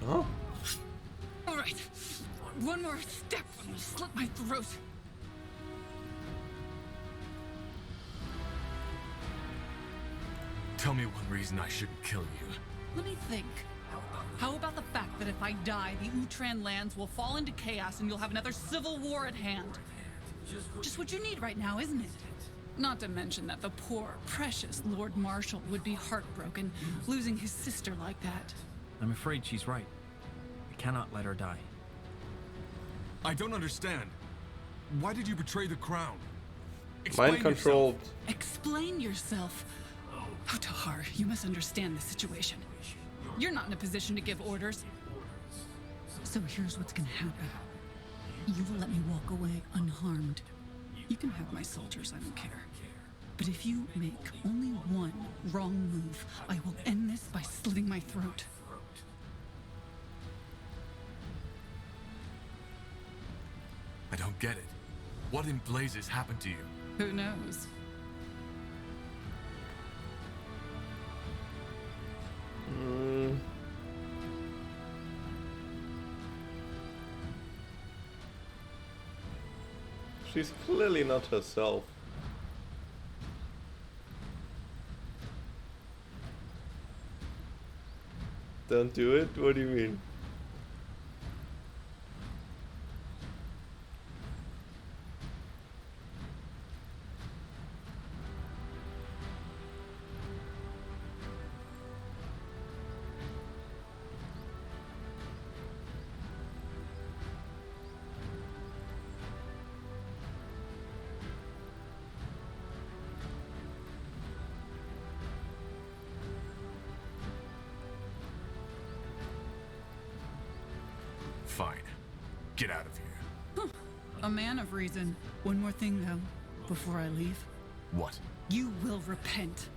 Oh. All right. One more step and you slit my throat. Tell me one reason I shouldn't kill you. Let me think. How about the fact that if I die, the Utran lands will fall into chaos and you'll have another civil war at hand? Just what you need right now, isn't it? Not to mention that the poor, precious Lord Marshal would be heartbroken, losing his sister like that. I'm afraid she's right. I cannot let her die. I don't understand. Why did you betray the crown? Explain Mind controlled. Explain yourself. Oh, Tahar, you must understand the situation. You're not in a position to give orders. So here's what's gonna happen. You will let me walk away unharmed. You can have my soldiers, I don't care. But if you make only one wrong move, I will end this by slitting my throat. I don't get it. What in blazes happened to you? Who knows? She's clearly not herself. Don't do it? What do you mean? Fine. Get out of here. A man of reason. One more thing, though, before I leave. What? You will repent.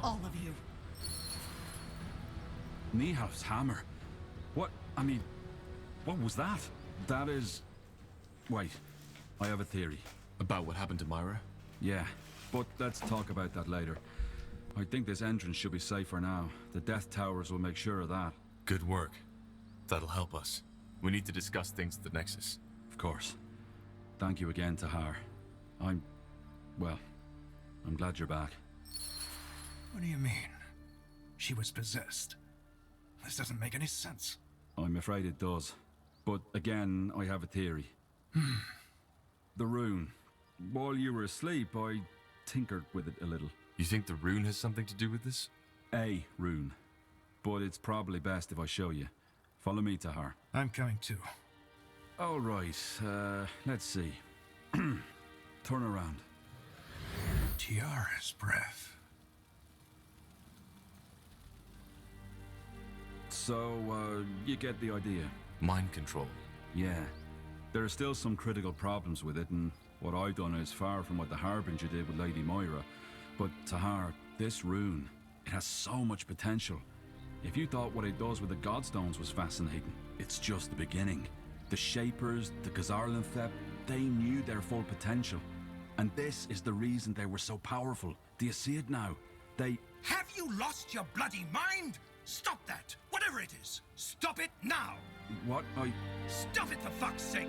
All of you. Niehaus hammer. What? I mean, what was that? That is... Wait, I have a theory. About what happened to Myra? Yeah, but let's talk about that later. I think this entrance should be safe for now. The Death Towers will make sure of that. Good work. That'll help us. We need to discuss things at the Nexus. Of course. Thank you again, Tahar. I'm glad you're back. What do you mean? She was possessed. This doesn't make any sense. I'm afraid it does. But again, I have a theory. The rune. While you were asleep, I tinkered with it a little. You think the rune has something to do with this? A rune. But it's probably best if I show you. Follow me, Tahar. I'm coming too. All right, let's see. Turn around. Tiara's breath. So, you get the idea. Mind control. Yeah. There are still some critical problems with it, and what I've done is far from what the Harbinger did with Lady Moira. But, Tahar, this rune, it has so much potential. If you thought what it does with the Godstones was fascinating, it's just the beginning. The Shapers, the Khazarlinthep, they knew their full potential. And this is the reason they were so powerful. Do you see it now? They... Have you lost your bloody mind? Stop that! Whatever it is! Stop it now! What? Stop it for fuck's sake!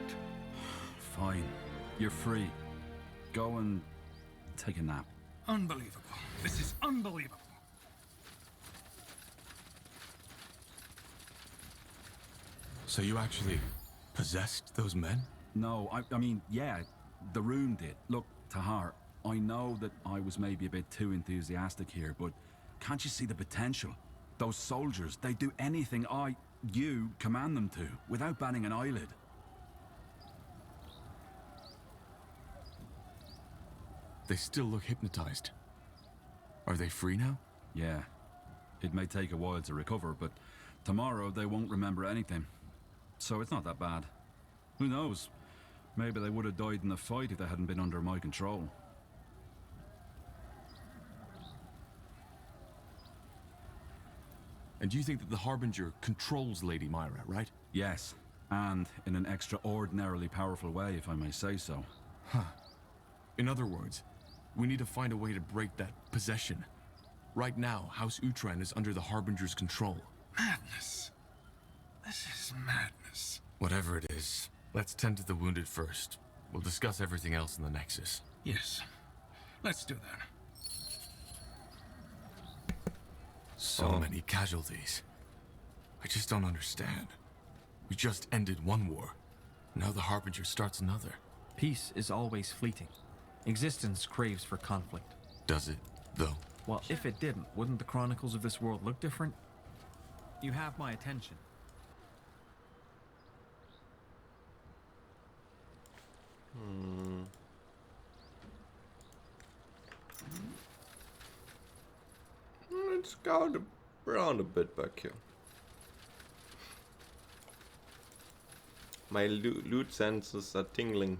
Fine. You're free. Go and take a nap. Unbelievable. This is unbelievable. So you actually possessed those men? No, I mean, yeah, the rune did. Look, Tahar, I know that I was maybe a bit too enthusiastic here, but can't you see the potential? Those soldiers, they do anything you command them to, without batting an eyelid. They still look hypnotized. Are they free now? Yeah. It may take a while to recover, but tomorrow they won't remember anything. So it's not that bad. Who knows? Maybe they would have died in the fight if they hadn't been under my control. And you think that the Harbinger controls Lady Myra, right? Yes. And in an extraordinarily powerful way, if I may say so. Huh. In other words, we need to find a way to break that possession. Right now, House Utran is under the Harbinger's control. Madness. This is madness. Whatever it is, let's tend to the wounded first. We'll discuss everything else in the Nexus. Yes. Let's do that. So many casualties. I just don't understand. We just ended one war. Now the Harbinger starts another. Peace is always fleeting. Existence craves for conflict. Does it, though? Well, if it didn't, wouldn't the chronicles of this world look different? You have my attention. Let's go around a bit back here. My loot senses are tingling.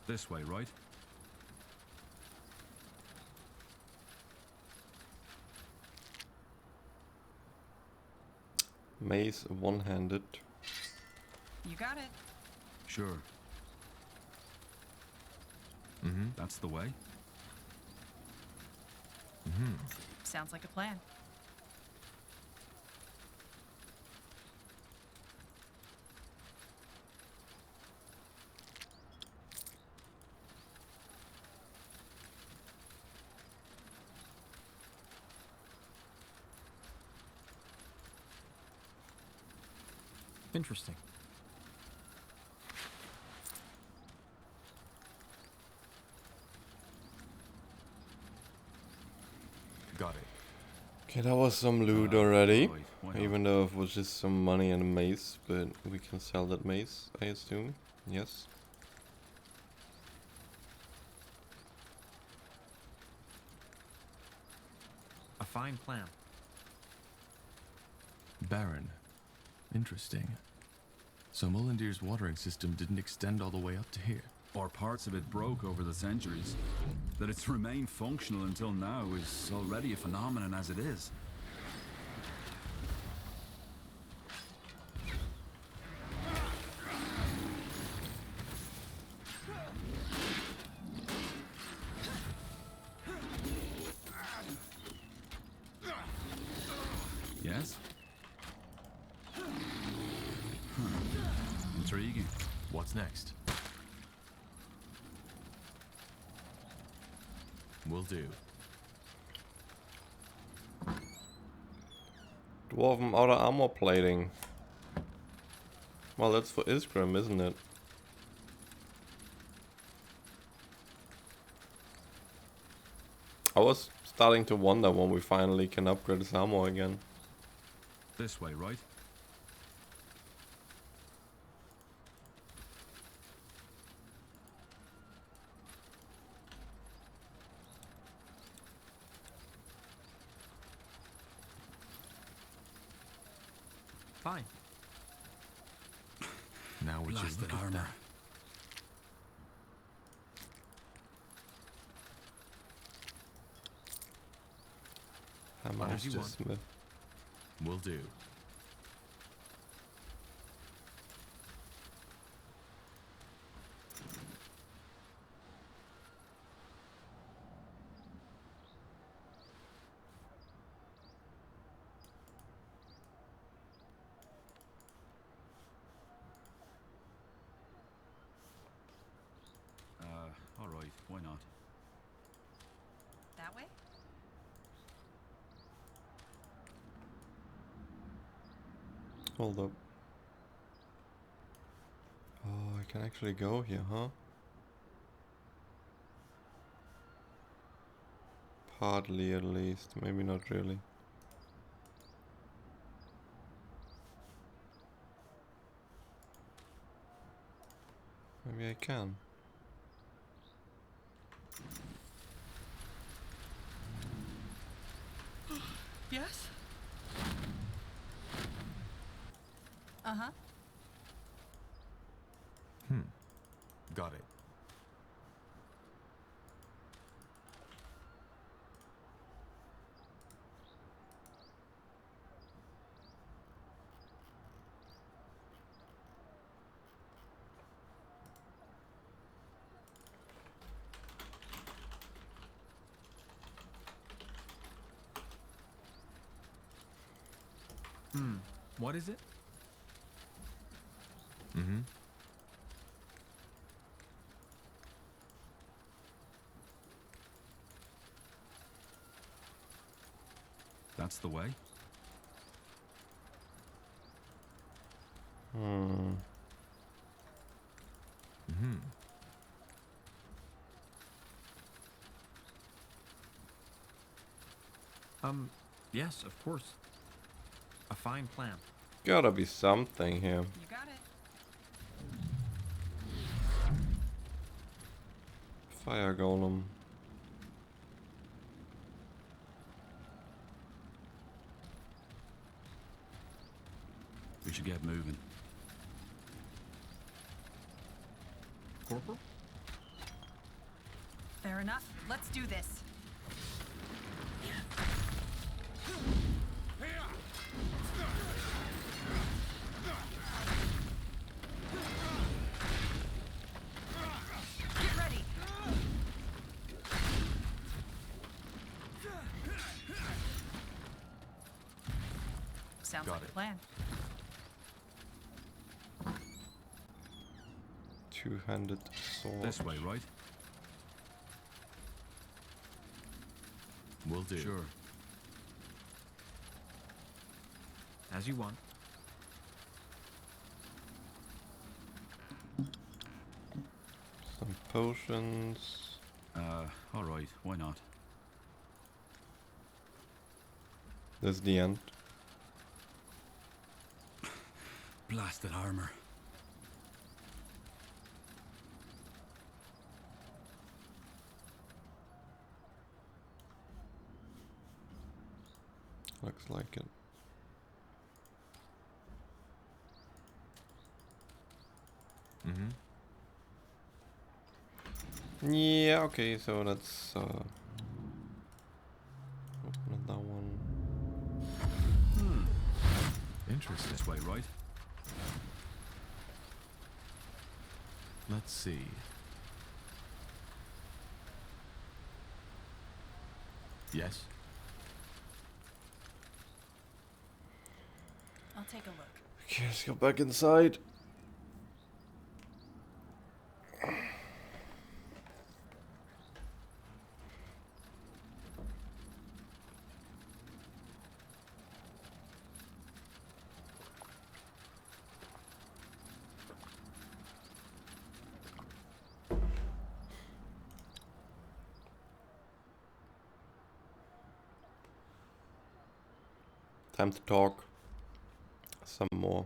This way, right? Maze one-handed. You got it. Sure. That's the way. Sounds like a plan. Interesting. Got it. Okay, that was some loot already. Even though it was just some money and a mace, but we can sell that mace, I assume. Yes. A fine plan. Baron. Interesting. So Mullendir's watering system didn't extend all the way up to here. Or parts of it broke over the centuries. That it's remained functional until now is already a phenomenon as it is. Yes? Intriguing. What's next? Will do. Dwarven outer armor plating. Well, that's for Isgrim, isn't it? I was starting to wonder when we finally can upgrade his armor again. This way, right? Fine. Now would you Blasted look at armor. that? Master Smith. Will do. All right, why not? that way? Hold up. Oh, I can actually go here, huh? Partly at least, maybe not really. Maybe I can. Yes? Uh-huh. Got it. What is it? That's the way. Yes, of course. A fine plan. Gotta be something here. You got it. Fire golem. We should get moving. Corporal? Fair enough. Let's do this. Get ready. Sounds like a plan. Two-handed sword. This way, right? Will do. Sure. As you want. Some potions. Alright, why not? This is the end. Blasted armor. Looks like it. Yeah, okay, so that's open that one. Interesting. This way, right? Let's see. Yes? I'll take a look. Okay, let's go back inside. Time to talk some more.